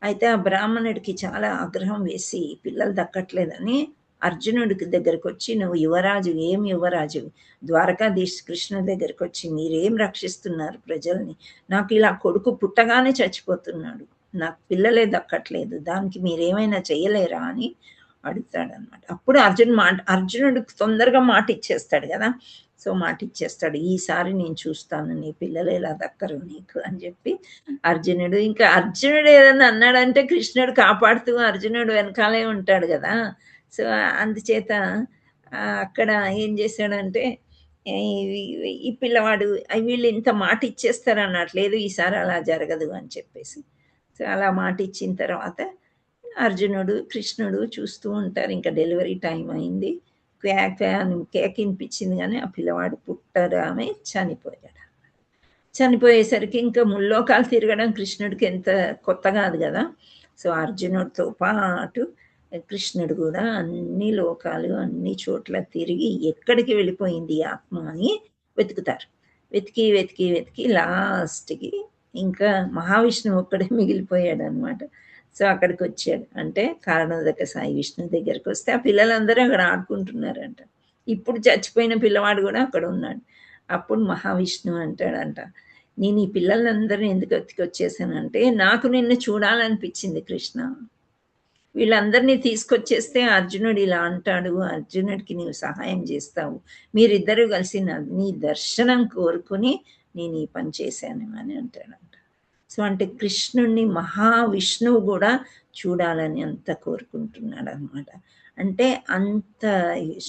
అయితే ఆ బ్రాహ్మణుడికి చాలా ఆగ్రహం వేసి పిల్లలు దక్కట్లేదని అర్జునుడికి దగ్గరకు వచ్చి, నువ్వు యువరాజు, ఏం యువరాజు, ద్వారకాధీశ్ కృష్ణుడి దగ్గరకు వచ్చి మీరేం రక్షిస్తున్నారు ప్రజల్ని, నాకు ఇలా కొడుకు పుట్టగానే చచ్చిపోతున్నాడు, నాకు పిల్లలే దక్కట్లేదు, దానికి మీరేమైనా చేయలేరా అని అడుగుతాడనమాట. అప్పుడు అర్జునుడికి తొందరగా మాట ఇచ్చేస్తాడు కదా. సో మాట ఇచ్చేస్తాడు, ఈసారి నేను చూస్తాను నీ పిల్లలు ఎలా దక్కరు నీకు అని చెప్పి అర్జునుడు ఏదన్నా అన్నాడంటే కృష్ణుడు కాపాడుతూ అర్జునుడు వెనకాలే ఉంటాడు కదా. సో అందుచేత అక్కడ ఏం చేశాడంటే, ఈ పిల్లవాడు వీళ్ళు ఇంత మాట ఇచ్చేస్తారు అన్నట్లేదు, ఈసారి అలా జరగదు అని చెప్పేసి. సో అలా మాట ఇచ్చిన తర్వాత అర్జునుడు కృష్ణుడు చూస్తూ ఉంటారు. ఇంకా డెలివరీ టైం అయింది, కేక్ వినిపించింది కానీ ఆ పిల్లవాడు పుట్టరామే చనిపోయాడు. చనిపోయేసరికి ఇంకా ముల్లోకాలు తిరగడం కృష్ణుడికి ఎంత కొత్త కాదు కదా. సో అర్జునుడితో పాటు కృష్ణుడు కూడా అన్ని లోకాలు అన్ని చోట్ల తిరిగి ఎక్కడికి వెళ్ళిపోయింది ఆత్మ అని వెతుకుతారు. వెతికి లాస్ట్కి ఇంకా మహావిష్ణువు ఒక్కడే మిగిలిపోయాడు అనమాట. సో అక్కడికి వచ్చాడు. అంటే కారణోదక సాయి విష్ణు దగ్గరికి వస్తే ఆ పిల్లలందరూ అక్కడ ఆడుకుంటున్నారంట. ఇప్పుడు చచ్చిపోయిన పిల్లవాడు కూడా అక్కడ ఉన్నాడు. అప్పుడు మహావిష్ణువు అంటాడంట, నేను ఈ పిల్లలందరినీ ఎందుకు వచ్చేసానంటే, నాకు నిన్ను చూడాలనిపించింది కృష్ణ, వీళ్ళందరినీ తీసుకొచ్చేస్తే అర్జునుడు ఇలా అంటాడు, అర్జునుడికి నీవు సహాయం చేస్తావు, మీరిద్దరూ కలిసి నీ దర్శనం కోరుకుని నేను ఈ పని చేశాను అని అంటాడంట. సో అంటే కృష్ణుణ్ణి మహావిష్ణువు కూడా చూడాలని అంత కోరుకుంటున్నాడు అనమాట. అంటే అంత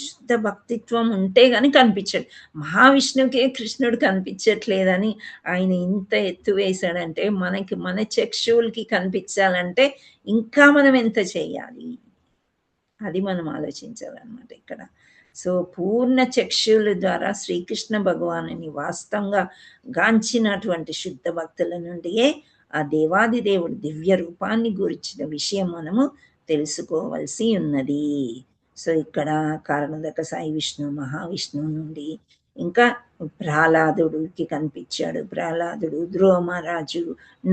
శుద్ధ భక్తిత్వం ఉంటే కానీ కనిపించాడు. మహావిష్ణువుకే కృష్ణుడు కనిపించట్లేదని ఆయన ఇంత ఎత్తు వేశాడంటే, మన చక్షువులకి కనిపించాలంటే ఇంకా మనం ఎంత చేయాలి, అది మనం ఆలోచించాలన్నమాట ఇక్కడ. సో పూర్ణ చక్షుల ద్వారా శ్రీకృష్ణ భగవానుని వాస్తవంగా గాంచినటువంటి శుద్ధ భక్తుల నుండియే ఆ దేవాది దేవుడు దివ్య రూపాన్ని గురించిన విషయం మనము తెలుసుకోవలసి ఉన్నది. సో ఇక్కడ కారణోదక సాయి విష్ణు మహావిష్ణువు నుండి ఇంకా ప్రహ్లాదుడికి కనిపించాడు. ప్రహ్లాదుడు, ధ్రువ మహారాజు,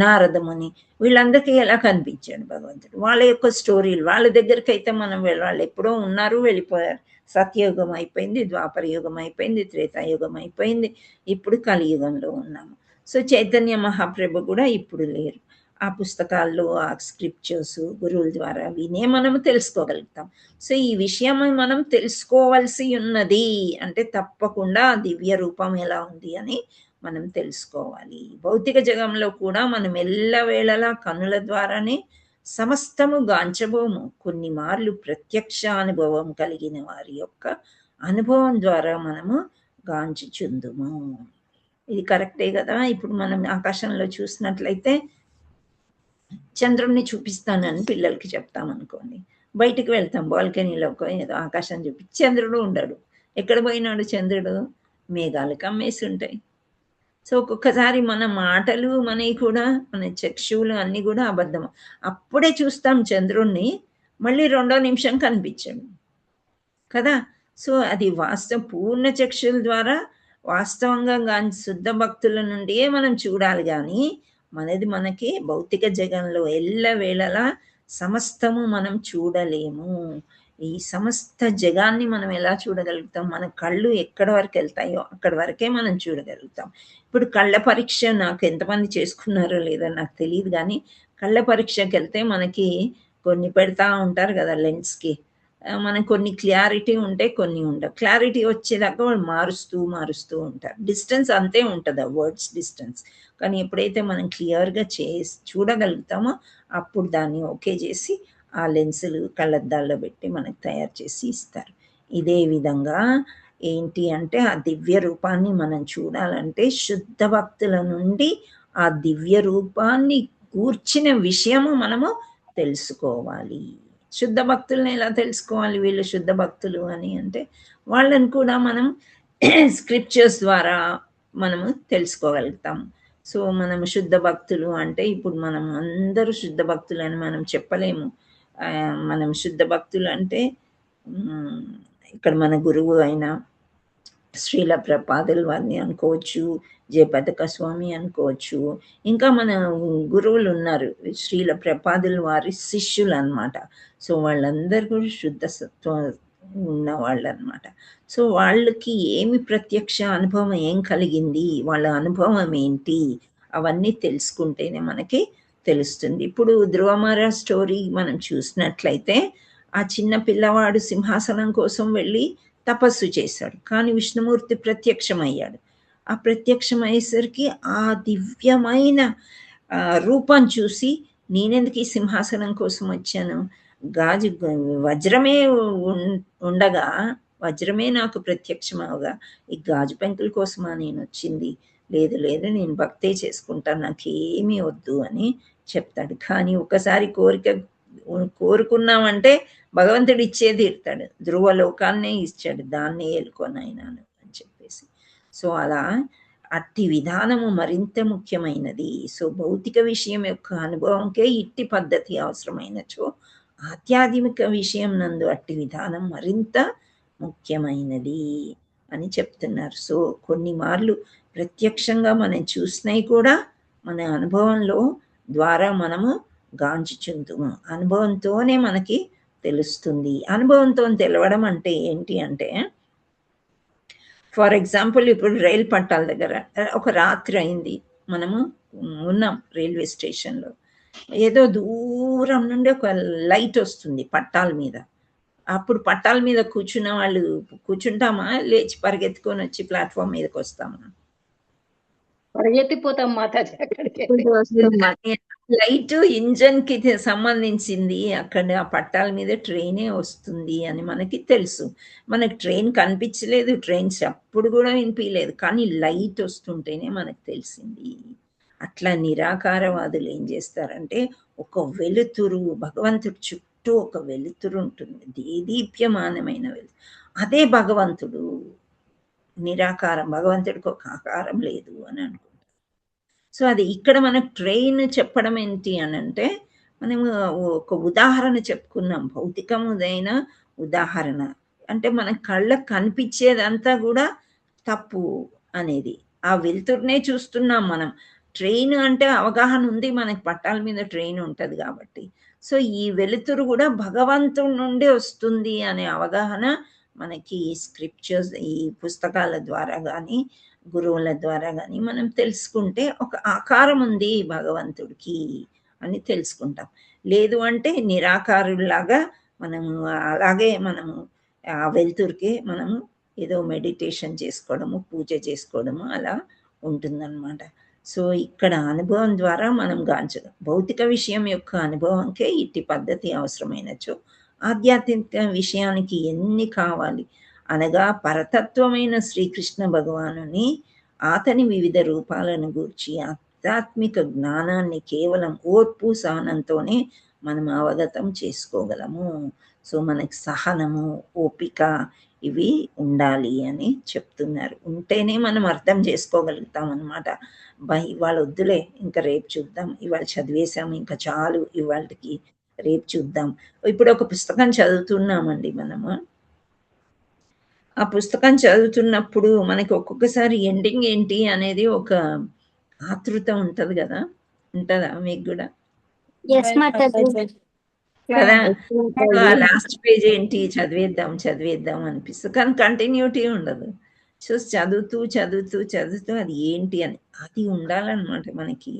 నారదముని, వీళ్ళందరికీ ఎలా కనిపించాడు భగవంతుడు? వాళ్ళ యొక్క స్టోరీలు, వాళ్ళ దగ్గరికి అయితే మనం వాళ్ళు ఎప్పుడో ఉన్నారు, వెళ్ళిపోయారు. సత్యయుగం అయిపోయింది, ద్వాపర యుగం అయిపోయింది, త్రేతాయుగం అయిపోయింది, ఇప్పుడు కలియుగంలో ఉన్నాము. సో చైతన్య మహాప్రభు కూడా ఇప్పుడు లేరు. ఆ పుస్తకాల్లో ఆ స్క్రిప్చర్స్ గురువుల ద్వారా వినే మనము తెలుసుకోగలుగుతాం. సో ఈ విషయం మనం తెలుసుకోవాల్సి ఉన్నది అంటే తప్పకుండా దివ్య రూపం ఎలా ఉంది అని మనం తెలుసుకోవాలి. భౌతిక జగంలో కూడా మనం ఎల్లవేళలా కనుల ద్వారానే సమస్తము గాంచబోము. కొన్ని మార్లు ప్రత్యక్ష అనుభవం కలిగిన వారి యొక్క అనుభవం ద్వారా మనము గాంచుచుందుము. ఇది కరెక్టే కదా. ఇప్పుడు మనం ఆకాశంలో చూసినట్లయితే చంద్రుడిని చూపిస్తానని పిల్లలకి చెప్తాం అనుకోండి, బయటికి వెళ్తాం బాల్కనీలోకి, ఏదో ఆకాశం చూపి చంద్రుడు ఉండడు. ఎక్కడ పోయినాడు చంద్రుడు? మేఘాలు కమ్మేసి ఉంటాయి. సో ఒక్కొక్కసారి మన మాటలు మనవి కూడా, మన చక్షువులు అన్నీ కూడా అబద్ధం. అప్పుడే చూస్తాం చంద్రుణ్ణి, మళ్ళీ 2వ నిమిషం కనిపించడు కదా. సో అది వాస్తవం. పూర్ణ చక్షుల ద్వారా వాస్తవంగా శుద్ధ భక్తుల నుండియే మనం చూడాలి. కానీ మనకి భౌతిక జగంలో ఎల్లవేళలా సమస్తము మనం చూడలేము. ఈ సమస్త జగాన్ని మనం ఎలా చూడగలుగుతాం? మన కళ్ళు ఎక్కడి వరకు వెళ్తాయో అక్కడి వరకే మనం చూడగలుగుతాం. ఇప్పుడు కళ్ళ పరీక్ష నాకు ఎంతమంది చేసుకున్నారో లేదో నాకు తెలియదు, కానీ కళ్ళ పరీక్షకి వెళ్తే మనకి కొన్ని పెడతా ఉంటారు కదా లెన్స్కి. మనకు కొన్ని క్లారిటీ ఉంటే కొన్ని ఉండవు. క్లారిటీ వచ్చేదాకా వాళ్ళు మారుస్తూ ఉంటారు. డిస్టెన్స్ అంతే ఉంటుంది, వర్డ్స్ డిస్టెన్స్. కానీ ఎప్పుడైతే మనం క్లియర్గా చూడగలుగుతామో అప్పుడు దాన్ని ఓకే చేసి ఆ లెన్సులు కళ్ళద్దాల్లో పెట్టి మనకు తయారు చేసి ఇస్తారు. ఇదే విధంగా ఏంటి అంటే ఆ దివ్య రూపాన్ని మనం చూడాలంటే శుద్ధ భక్తుల నుండి ఆ దివ్య రూపాన్ని కూర్చిన విషయము మనము తెలుసుకోవాలి. శుద్ధ భక్తులను ఎలా తెలుసుకోవాలి? వీళ్ళు శుద్ధ భక్తులు అని అంటే వాళ్ళని కూడా మనం స్క్రిప్చర్స్ ద్వారా మనము తెలుసుకోగలుగుతాం. సో మనము శుద్ధ భక్తులు అంటే ఇప్పుడు మనం అందరూ శుద్ధ భక్తులు అని మనం చెప్పలేము. మనం శుద్ధ భక్తులు అంటే ఇక్కడ మన గురువు అయిన శ్రీల ప్రపాదుల వారిని అనుకోవచ్చు, జయపతాక స్వామి అనుకోవచ్చు, ఇంకా మన గురువులు ఉన్నారు శ్రీల ప్రపాదుల వారి శిష్యులు అన్నమాట. సో వాళ్ళందరూ కూడా శుద్ధ సత్వం ఉన్నవాళ్ళు అన్నమాట. సో వాళ్ళకి ఏమి ప్రత్యక్ష అనుభవం ఏం కలిగింది, వాళ్ళ అనుభవం ఏంటి, అవన్నీ తెలుసుకుంటేనే మనకి తెలుస్తుంది. ఇప్పుడు ధ్రువ మహారాజ్ స్టోరీ మనం చూసినట్లయితే ఆ చిన్న పిల్లవాడు సింహాసనం కోసం వెళ్ళి తపస్సు చేశాడు, కానీ విష్ణుమూర్తి ప్రత్యక్షమయ్యాడు. ఆ ప్రత్యక్షమయ్యేసరికి ఆ దివ్యమైన రూపం చూసి నేనెందుకు ఈ సింహాసనం కోసం వచ్చాను, గాజు వజ్రమే ఉండగా వజ్రమే నాకు ప్రత్యక్షమవగా ఈ గాజు పెంకుల కోసమా నేను వచ్చింది? లేదు నేను భక్తే చేసుకుంటాను, నాకేమీ వద్దు అని చెప్తాడు. కానీ ఒకసారి కోరుకున్నామంటే భగవంతుడు ఇచ్చే తీరుతాడు. ధ్రువలోకాన్నే ఇచ్చాడు, దాన్నే ఏలుకొనైనాను అని చెప్పేసి. సో అలా అట్టి విధానము మరింత ముఖ్యమైనది. సో భౌతిక విషయం యొక్క అనుభవంకే ఇట్టి పద్ధతి అవసరమైనచో ఆధ్యాత్మిక విషయం నందు అట్టి విధానం మరింత ముఖ్యమైనది అని చెప్తున్నారు. సో కొన్ని మార్లు ప్రత్యక్షంగా మనం చూసినవి కూడా మన అనుభవంలో ద్వారా మనము గాంచుచుందుము. అనుభవంతోనే మనకి తెలుస్తుంది. అనుభవంతో తెలవడం అంటే ఏంటి అంటే, ఫర్ ఎగ్జాంపుల్ ఇప్పుడు రైలు పట్టాల దగ్గర ఒక రాత్రి అయింది, మనము ఉన్నాం రైల్వే స్టేషన్లో, ఏదో దూరం నుండి ఒక లైట్ వస్తుంది పట్టాల మీద. అప్పుడు పట్టాల మీద కూర్చున్న వాళ్ళు కూర్చుంటామా, లేచి పరిగెత్తుకొని వచ్చి ప్లాట్ఫామ్ మీదకి వస్తామా? పరిగెత్తిపోతాం మాతాజీ అక్కడికి. లైట్ ఇంజన్ కి సంబంధించింది, అక్కడ ఆ పట్టాల మీద ట్రైనే వస్తుంది అని మనకి తెలుసు. మనకి ట్రైన్ కనిపించలేదు, ట్రైన్స్ అప్పుడు కూడా వినిపించలేదు, కానీ లైట్ వస్తుంటేనే మనకు తెలిసింది. అట్లా నిరాకారవాదులు ఏం చేస్తారంటే ఒక వెలుతురు, భగవంతుడి చుట్టూ ఒక వెలుతురు ఉంటుంది, దేదీప్యమానమైన వెలుతురు, అదే భగవంతుడు. నిరాకారం, భగవంతుడికి ఒక ఆకారం లేదు అని అనుకుంటారు. సో అది ఇక్కడ మనకు ట్రైన్ చెప్పడం ఏంటి అనంటే, మనము ఒక ఉదాహరణ చెప్పుకున్నాం. భౌతికముదైన ఉదాహరణ. అంటే మన కళ్ళకు కనిపిచ్చేదంతా గూడా తప్పు అనేది. ఆ వెలుతురునే చూస్తున్నాం మనం. ట్రైన్ అంటే అవగాహన ఉంది మనకి, పట్టాల మీద ట్రైన్ ఉంటది గాబట్టి. సో ఈ వెలుతురు గూడా భగవంతుడి నుండి వస్తుంది అనే అవగాహన మనకి ఈ స్క్రిప్చర్స్, ఈ పుస్తకాల ద్వారా గానీ, గురువుల ద్వారా గానీ మనం తెలుసుకుంటే ఒక ఆకారం ఉంది భగవంతుడికి అని తెలుసుకుంటాం. లేదు అంటే నిరాకారుల్లాగా మనము అలాగే మనము ఆ వెలుతురికే మనము ఏదో మెడిటేషన్ చేసుకోవడము, పూజ చేసుకోవడము అలా ఉంటుందన్నమాట. సో ఇక్కడ అనుభవం ద్వారా మనం భౌతిక విషయం యొక్క అనుభవంకే ఇట్టి పద్ధతి అవసరమైనచో, ఆధ్యాత్మిక విషయానికి ఎన్ని కావాలి అనగా పరతత్వమైన శ్రీకృష్ణ భగవానుని, అతని వివిధ రూపాలను గూర్చి ఆధ్యాత్మిక జ్ఞానాన్ని కేవలం ఓర్పు, సహనంతోనే మనం అవగతం చేసుకోగలము. సో మనకి సహనము, ఓపిక ఇవి ఉండాలి అని చెప్తున్నారు. ఉంటేనే మనం అర్థం చేసుకోగలుగుతాం అన్నమాట. ఇవాళ వద్దులే, ఇంకా రేపు చూద్దాం. ఇవాళ చదివేసాము, ఇంకా చాలు ఇవాల్టికి, రేపు చూద్దాం. ఇప్పుడు ఒక పుస్తకం చదువుతున్నామండి మనము. ఆ పుస్తకం చదువుతున్నప్పుడు మనకి ఒక్కొక్కసారి ఎండింగ్ ఏంటి అనేది ఒక ఆతృత ఉంటది గదా! ఉంటదా మీకు గూడా? ఎస్ మాతాజీ. కదా! లాస్ట్ పేజ్ ఏంటి, చదివేద్దాం అనిపిస్తది. కానీ కంటిన్యూటీ ఉండదు. సో చదువుతూ అది ఏంటి అని అది ఉండాలన్నమాట మనకి.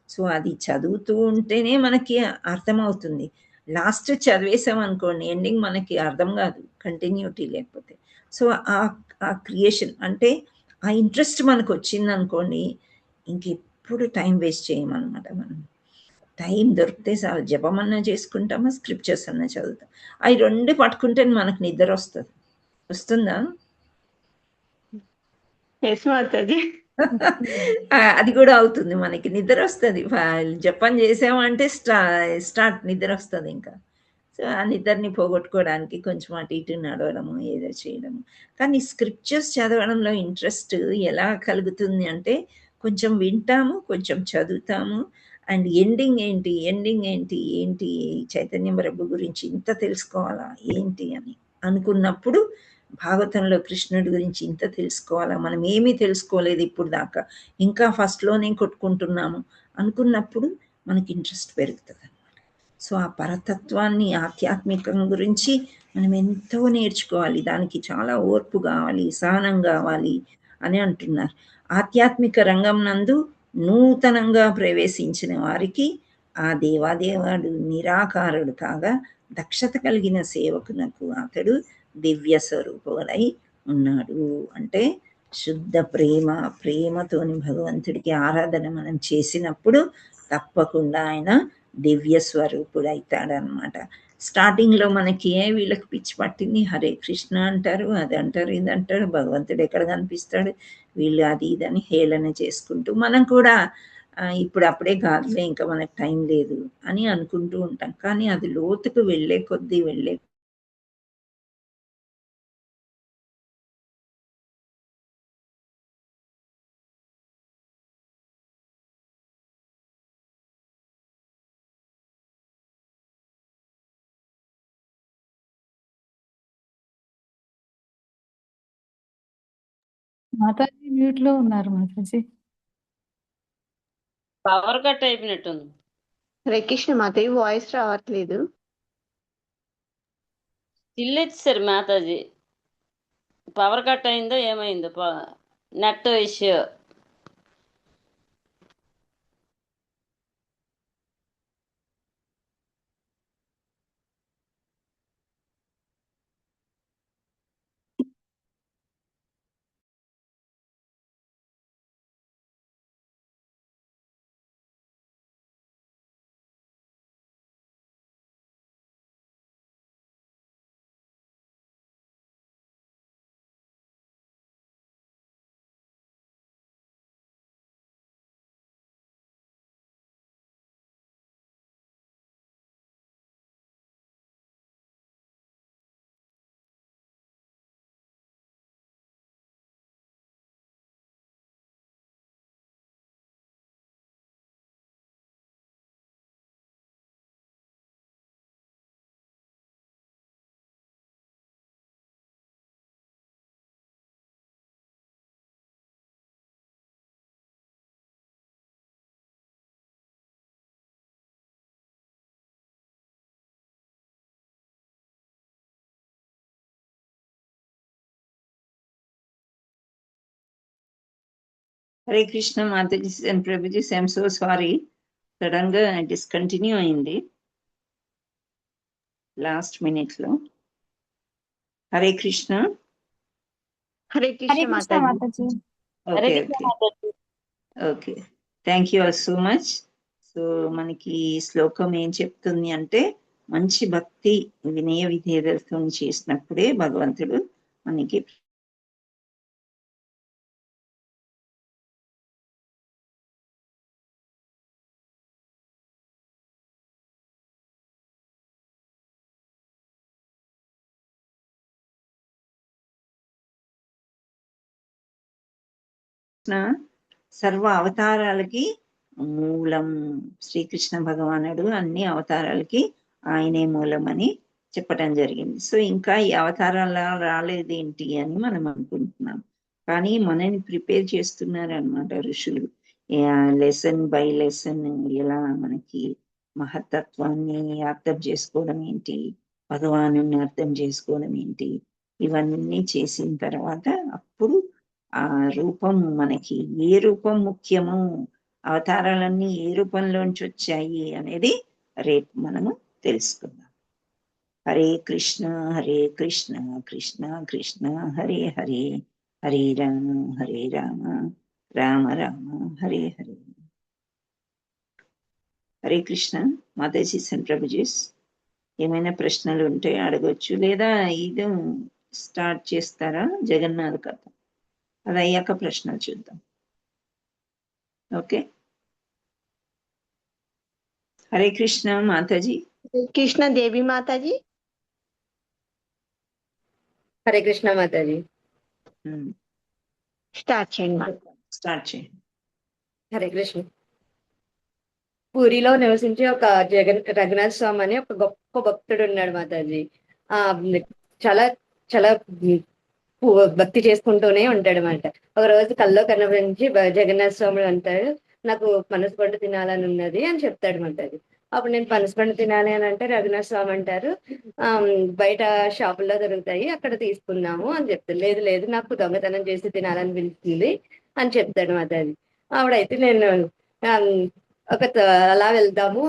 సో అది చదువుతూ ఉంటేనే మనకి అర్థమవుతుంది. లాస్ట్ చదివేసామనుకోండి, ఎండింగ్ మనకి అర్థం గాదు కంటిన్యూటీ లేకపోతే. సో ఆ క్రియేషన్ అంటే ఆ ఇంట్రెస్ట్ మనకొచ్చిందనుకోండి, ఇంకెప్పుడు టైం వేస్ట్ చేయమనమాట మనం. టైం దొరికితే చాలు జపమన్నా చేసుకుంటామా, స్క్రిప్చర్స్ అన్నా చదువుతాం. అవి 2 పట్టుకుంటే మనకు నిద్రొస్తది. వస్తుందా? అది గూడా అవుతుంది మనకి. నిద్రొస్తది. జపం చేసామంటే స్టార్ట్ నిద్రొస్తదింకా. సో ఆ నిద్రని పోగొట్టుకోవడానికి కొంచెం అటు ఇటు నడవడము, ఏదో చేయడము. కానీ స్క్రిప్చర్స్ చదవడంలో ఇంట్రెస్ట్ ఎలా కలుగుతుంది అంటే, కొంచెం వింటాము, కొంచెం చదువుతాము. అండ్ ఏంటి చైతన్య ప్రభు గురించి ఇంత తెలుసుకోవాలా ఏంటి అని అనుకున్నప్పుడు, భాగవతంలో కృష్ణుడి గురించి ఇంత తెలుసుకోవాలా, మనం ఏమీ తెలుసుకోలేదు ఇప్పుడు దాకా, ఇంకా ఫస్ట్‌లోనే కొట్టుకుంటున్నాము అనుకున్నప్పుడు మనకి ఇంట్రెస్ట్ పెరుగుతదనమాట. సో ఆ పరతత్వాన్ని, ఆధ్యాత్మికం గురించి మనం ఎంతో నేర్చుకోవాలి. దానికి చాలా ఓర్పు గావాలి, సహనం గావాలి అని అంటున్నారు. ఆధ్యాత్మిక రంగం నందు నూతనంగా ప్రవేశించిన వారికి ఆ దేవాదేవుడు నిరాకారుడు కాగా, దక్షత కలిగిన సేవకునకు అతడు దివ్య స్వరూపుడై ఉన్నాడు. అంటే శుద్ధ ప్రేమతోని భగవంతుడికి ఆరాధన మనం చేసినప్పుడు తప్పకుండా ఆయన దివ్య స్వరూపుడైతాడనమాట. స్టార్టింగ్‌లో మనకి వీళ్ళకి పిచ్చి పట్టింది. హరే కృష్ణ అంటారు, అది అంటారు, ఇది అంటారు. భగవంతుడు ఎక్కడ కనిపిస్తాడు? వీళ్ళు అది ఇదని హేళన చేసుకుంటూ మనం కూడా ఇప్పుడు అప్పుడే కాదులే, ఇంకా మనకు టైం లేదు అని అనుకుంటూ ఉంటాం. కానీ అది లోతుకు వెళ్ళే కొద్దీ మాతాజీ మ్యూట్ లో ఉన్నారు మాతాజీ. పవర్ కట్ అయిపోయినట్టుంది. హరే కృష్ణ మాతాజీ, వాయిస్ రావట్లేదు. ఇల్లేచ్చారు మాతాజీ. పవర్ కట్ అయిందో ఏమైందో, net issue. Hare Krishna Mataji and Prabhuji, I'm so sorry, sudden గా డిస్కంటిన్యూ అయింది లాస్ట్ మినిట్ లో. Hare Krishna. Hare Krishna Mataji. Hare okay Krishna okay Mataji. Okay, thank you all so much. So మనకి ఈ శ్లోకం ఏం చెప్తుంది అంటే, మంచి భక్తి వినయ విధేయతతో చేసినప్పుడే భగవంతుడు మనకి సర్వ అవతారాలకి మూలం శ్రీకృష్ణ భగవానుడు. అన్ని అవతారాలకి ఆయనే మూలం అని చెప్పడం జరిగింది. సో ఇంకా ఈ అవతారాల రాలేదేంటి అని మనం అనుకుంటున్నాం, కానీ మనని ప్రిపేర్ చేస్తున్నారు అనమాట ఋషులు. లెసన్ బై లెసన్ ఎలా మనకి మహత్తత్వాన్ని అర్థం చేసుకోవడం ఏంటి, భగవాను అర్థం చేసుకోవడం ఏంటి, ఇవన్నీ చేసిన తర్వాత అప్పుడు ఆ రూపం మనకి ఏ రూపం ముఖ్యమో, అవతారాలన్నీ ఏ రూపంలోంచి వచ్చాయి అనేది రేపు మనము తెలుసుకుందాం. హరే కృష్ణ కృష్ణ కృష్ణ హరే హరే, హరే రామ రామ రామ హరే హరే. హరే కృష్ణ మాతాజీ అండ్ ప్రభుజీస్, ఏమైనా ప్రశ్నలు ఉంటే అడగొచ్చు, లేదా ఇది స్టార్ట్ చేస్తారా జగన్నాథ్ కథ, అది అయ్యాక ప్రశ్నలు చూద్దాం. ఓకే, హరే కృష్ణ మాతాజీ. కృష్ణ దేవి మాతాజీ. హరే కృష్ణ మాతాజీ. స్టార్ట్ చేయండి. స్టార్ట్ చేయండి. హరే కృష్ణ. పూరిలో నివసించే ఒక రఘునాథ స్వామి అని ఒక గొప్ప భక్తుడు ఉన్నాడు మాతాజీ. చాలా చాలా భక్తి చేసుకుంటూనే ఉంటాడు అన్నమాట. ఒక రోజు కల్లో కనబరించి జగన్నాథ స్వామి అంటాడు, నాకు పనసపండు తినాలని ఉన్నది అని చెప్తాడు మాతాజీ. అప్పుడు నేను పనసపండు తినాలి అని అంటే రఘునాథ స్వామి అంటారు, బయట షాపుల్లో దొరుకుతాయి అక్కడ తీసుకుందాము అని చెప్తాడు. లేదు లేదు, నాకు దొంగతనం చేసి తినాలని పిలుస్తుంది అని చెప్తాడు మాతాజీ. ఆవిడైతే నేను అలా వెళ్దాము,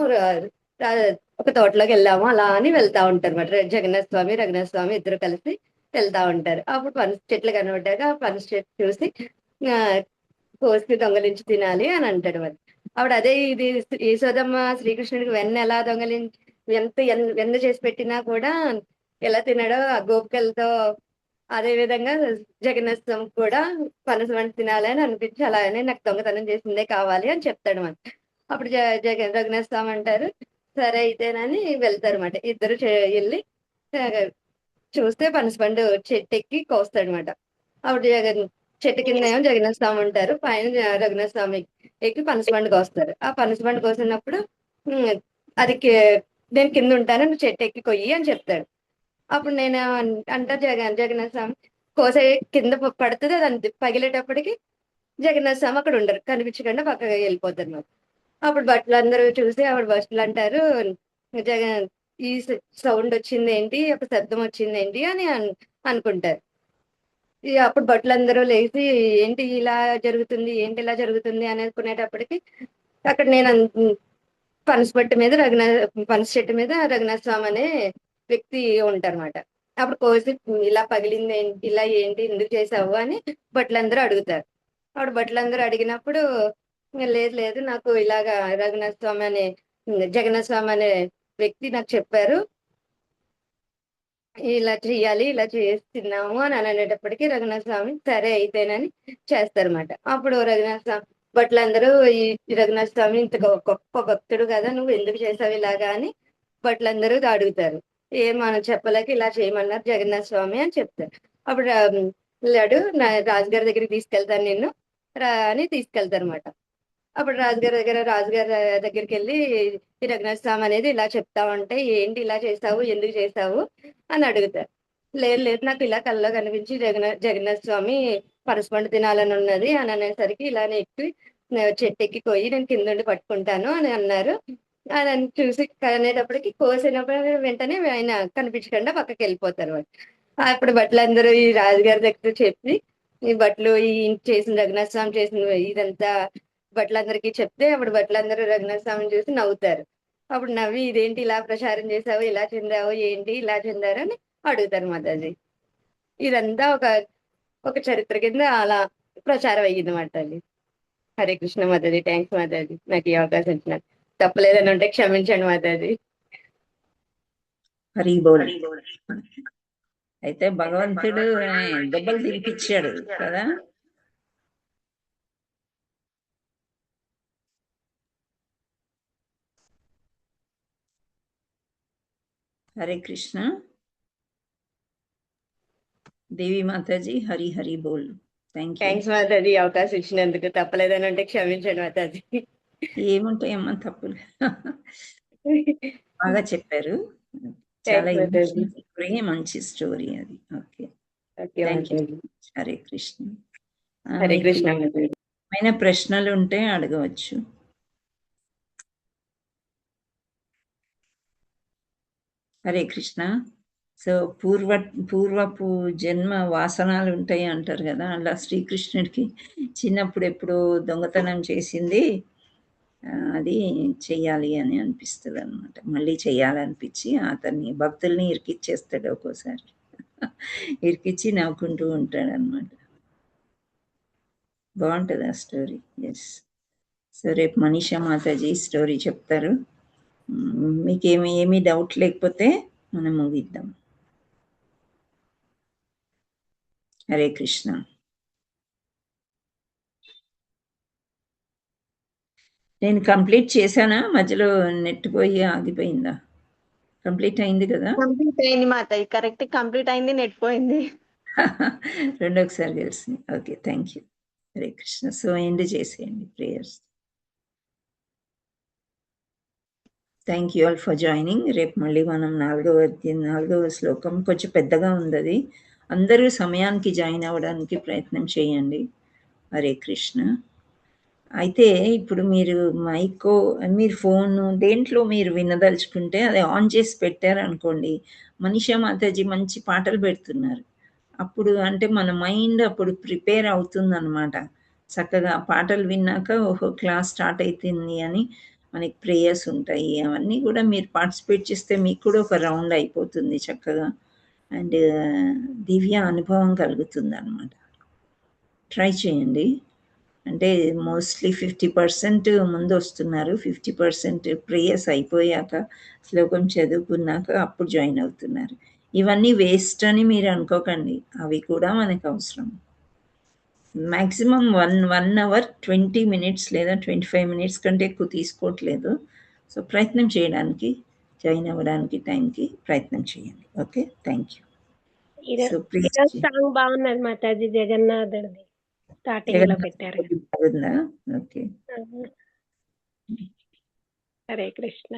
ఒక తోటలోకి వెళ్దాము అలా అని వెళ్తా ఉంటారు అన్నమాట. జగన్నాథ స్వామి రఘునాథ స్వామి ఇద్దరు కలిసి వెళ్తా ఉంటారు. అప్పుడు పనస చెట్లు కనబడ్డాక ఆ పనస చెట్టు చూసి కోసి దొంగలించి తినాలి అని అంటాడు. మరి ఆవిడ అదే ఇది యశోదమ్మ శ్రీకృష్ణుడికి వెన్న ఎలా వెన్న చేసి పెట్టినా కూడా ఎలా తినాడో ఆ గోపికలతో, అదే విధంగా జగన్నాథ స్వామి కూడా పనస వంట తినాలి అని అనిపించి అలానే నాకు దొంగతనం చేసిందే కావాలి అని చెప్తాడు మరి. అప్పుడు రఘునాథ స్వామి అంటారు, సరే అయితేనని వెళ్తారు అన్నమాట. ఇద్దరు వెళ్ళి చూస్తే పనసపండు చెట్టు ఎక్కి కోస్తాడు అనమాట. అప్పుడు చెట్టు కింద ఏమో జగన్నాథ స్వామి ఉంటారు, పైన రఘునాథ స్వామి ఎక్కి పనసపండు కోస్తారు. ఆ పనసపండు కోసినప్పుడు అది నేను కింద ఉంటాను, నువ్వు చెట్టు ఎక్కి కొయ్యి అని చెప్తాడు. అప్పుడు నేను జగన్నాథ స్వామి కోసే కింద పడుతుంది, అది పగిలేటప్పటికి జగన్నాథ స్వామి అక్కడ ఉండరు, కనిపించకుండా పక్కగా వెళ్ళిపోతారు మాకు. అప్పుడు భటులు అందరూ చూసి ఆవిడ భటులు అంటారు, ఈ సౌండ్ వచ్చింది ఏంటి, ఒక శబ్దం వచ్చింది ఏంటి అని అనుకుంటారు. అప్పుడు భటులందరూ లేచి ఏంటి ఇలా జరుగుతుంది, ఏంటి ఇలా జరుగుతుంది అని అనుకునేటప్పటికి అక్కడ నేను పనస చెట్టు మీద రఘునాథ స్వామి అనే వ్యక్తి ఉంటారన్నమాట. అప్పుడు కోసి ఇలా పగిలింది ఏంటి, ఇలా ఏంటి, ఎందుకు చేసావు అని భటులందరూ అడుగుతారు. అప్పుడు భటులందరూ అడిగినప్పుడు లేదు లేదు, నాకు ఇలాగా రఘునాథ స్వామి అనే జగన్నాథ స్వామి అనే వ్యక్తి నాకు చెప్పారు, ఇలా చెయ్యాలి, ఇలా చేస్తున్నాము అని అనేటప్పటికీ రఘునాథ స్వామి సరే అయితేనని చేస్తారన్నమాట. అప్పుడు రఘునాథ స్వామి భటులందరూ ఈ రఘునాథ స్వామి ఇంత గొప్ప భక్తుడు కదా, నువ్వు ఎందుకు చేసావు ఇలాగా అని భటులందరూ అడుగుతారు. మనం చెప్పలేక ఇలా చేయమన్నారు జగన్నాథ స్వామి అని చెప్తారు. అప్పుడు లేడు, రాజుగారి దగ్గరికి తీసుకెళ్తాను నిన్ను అని తీసుకెళ్తారు అనమాట. అప్పుడు రాజుగారి దగ్గరికి వెళ్ళి ఈ రఘునాథ స్వామి అనేది ఇలా చెప్తా ఉంటే ఏంటి ఇలా చేసావు, ఎందుకు చేసావు అని అడుగుతారు. లేదు లేదు, నాకు ఇలా కల్లో కనిపించి జగన్నాథ స్వామి పనసపండు తినాలని ఉన్నది అని అనేసరికి ఇలానే ఎక్కి చెట్టు ఎక్కి పోయి నేను కింద ఉండి పట్టుకుంటాను అని అన్నారు. అని చూసి అనేటప్పటికి కోసినప్పుడు వెంటనే ఆయన కనిపించకుండా పక్కకి వెళ్ళిపోతారు. అప్పుడు భటులందరూ ఈ రాజుగారి దగ్గర చెప్పి ఈ బట్టలు ఈ చేసిన రఘునాథ స్వామి చేసిన ఇదంతా బట్టలందరికీ చెప్తే అప్పుడు బట్టలందరూ రఘునాథ స్వామిని చూసి నవ్వుతారు. అప్పుడు నవ్వి ఇదేంటి ఇలా ప్రచారం చేసావు, ఇలా చెందావు, ఏంటి ఇలా చెందారు అని అడుగుతారు మాతాజీ. ఇదంతా ఒక చరిత్ర కింద అలా ప్రచారం అయ్యింది మాతాజీ. హరే కృష్ణ మాతాజీ. థ్యాంక్స్ మాతాజీ, నాకు ఈ అవకాశం ఇచ్చినారు. తప్పలేదని ఉంటే క్షమించండి మాతాజీ. హరి బోల్. అయితే భగవంతుడు దెబ్బలు తినిపించాడు కదా. హరే కృష్ణ. దేవి మాతాజీ. హరి హరి బోల్. థ్యాంక్స్ మాతాజీ, అవకాశం ఇచ్చినందుకు. తప్పలేదని ఉంటే క్షమించండి మాతాజీ. ఏముంటాయమ్మా తప్పులు, బాగా చెప్పారు. చాలా మంచి స్టోరీ అది. ఓకే, హరే కృష్ణ. హరే కృష్ణ. ఏమైనా ప్రశ్నలు ఉంటే అడగవచ్చు. హరే కృష్ణ. సో పూర్వపు జన్మ వాసనాలు ఉంటాయి అంటారు కదా, అలా శ్రీకృష్ణుడికి చిన్నప్పుడు ఎప్పుడో దొంగతనం చేసింది అది చెయ్యాలి అని అనిపిస్తుంది అనమాట. మళ్ళీ చెయ్యాలనిపించి అతన్ని భక్తుల్ని ఇరికిచ్చేస్తాడు, ఒక్కోసారి ఇరికిచ్చి నవ్వుకుంటూ ఉంటాడు అనమాట. బాగుంటుంది ఆ స్టోరీ. ఎస్. సో రేపు మనీషా మాతాజీ స్టోరీ చెప్తారు. మీకేమీ డౌట్ లేకపోతే మనం ముగిద్దాం. హరే కృష్ణ. నేను కంప్లీట్ చేశానా? మధ్యలో నెట్ పోయి ఆగిపోయిందా? కంప్లీట్ అయింది కదా? కంప్లీట్ అయింది మాతాజీ. కరెక్ట్ కంప్లీట్ అయింది, నెట్ పోయింది. రెండోసారి కలిసింది. Okay, thank you. Hare Krishna. So end చేసేయండి prayers. Thank you all for joining. రేపు మళ్ళీ మనం 4వ శ్లోకం కొంచెం పెద్దగా ఉంది, అది అందరూ సమయానికి జాయిన్ అవ్వడానికి ప్రయత్నం చేయండి. హరే కృష్ణ. అయితే ఇప్పుడు మీరు మీరు ఫోన్ దేంట్లో మీరు వినదలుచుకుంటే అది ఆన్ చేసి పెట్టారనుకోండి, మనీషా మాతాజీ మంచి పాటలు పెడుతున్నారు. అప్పుడు అంటే మన మైండ్ అప్పుడు ప్రిపేర్ అవుతుందన్నమాట. చక్కగా పాటలు విన్నాక ఓహో క్లాస్ స్టార్ట్ అవుతుంది అని మనకి ప్రేయర్స్ ఉంటాయి. అవన్నీ కూడా మీరు పార్టిసిపేట్ చేస్తే మీకు కూడా ఒక రౌండ్ అయిపోతుంది చక్కగా. అండ్ దివ్య అనుభవం కలుగుతుంది అన్నమాట. ట్రై చేయండి. అంటే మోస్ట్లీ 50% ముందు వస్తున్నారు, 50% ప్రేయర్స్ అయిపోయాక శ్లోకం చదువుకున్నాక అప్పుడు జాయిన్ అవుతున్నారు. ఇవన్నీ వేస్ట్ అని మీరు అనుకోకండి, అవి కూడా మనకు అవసరం. మ్యాక్సిమం 1 hour 20 minutes లేదా 25 minutes కంటే ఎక్కువ తీసుకోవట్లేదు. సో ప్రయత్నం చేయడానికి, జాయిన్ అవ్వడానికి టైంకి ప్రయత్నం చేయండి. Okay, thank you. సాంగ్ బాగున్నది మాతాజీ, జగన్నాథుడిది స్టార్టింగ్ లో పెట్టారు. ఓకే, హరే కృష్ణ.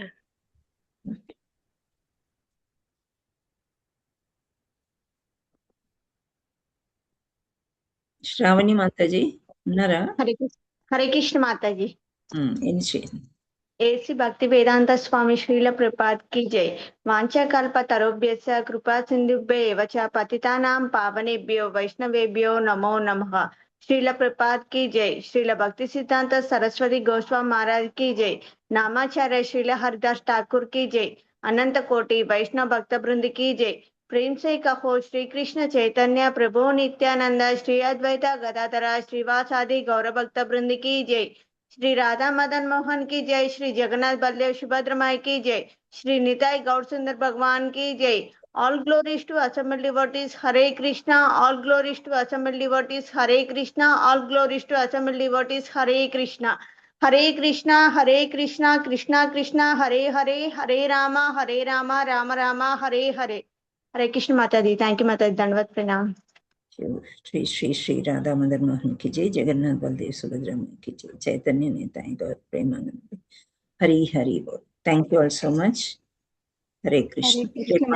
శ్రావణి మాతాజీ ఉన్నారా? హరే కృష్ణ మాతాజీ. ఏం చేయండి. ఏసి భక్తి వేదాంత స్వామి శ్రీల ప్రపాత్ की जय। वाञ्छाकल्प तरुभ्यश्च कृपा सिन्धुभ्यो एव च पतितानां पावनेभ्यो वैष्णवेभ्यो नमो नमः। श्रील प्रपात की जय। श्रील भक्ति सिद्धांत सरस्वती गोस्वामी महाराज की जय। नामाचार्य श्रील हरिदास ठाकुर की जय। अनंत कोटि वैष्णव भक्त वृंद की जय। प्रेम से कहो श्री कृष्ण चैतन्य प्रभु नित्यानंद श्री अद्वैत गदाधर श्रीवासादि गौर भक्त वृंद की जय। श्री राधा मदन मोहन की जय। श्री जगन्नाथ बलदेव सुभद्रा माई की जय। श्री निताई गौर सुंदर भगवान की जय। All glories to assembled devotees. Hare Krishna. All glories to assembled devotees. Hare Krishna. All glories to assembled devotees. Hare Krishna. Hare Krishna. Hare Krishna. Krishna Krishna. Hare Hare. Hare Rama. Hare Rama. Rama Rama. Hare Hare. Hare Krishna Mataji. Thank you Mataji. Dandavat pranam. Shri Shri Shri Radha Madan Mohan की जय। जगन्नाथ बलदेव सुभद्रा की जय। चैतन्य नेताएं गौर प्रेमानंद। हरि हरि बोल। Thank you all so much. Hare Krishna.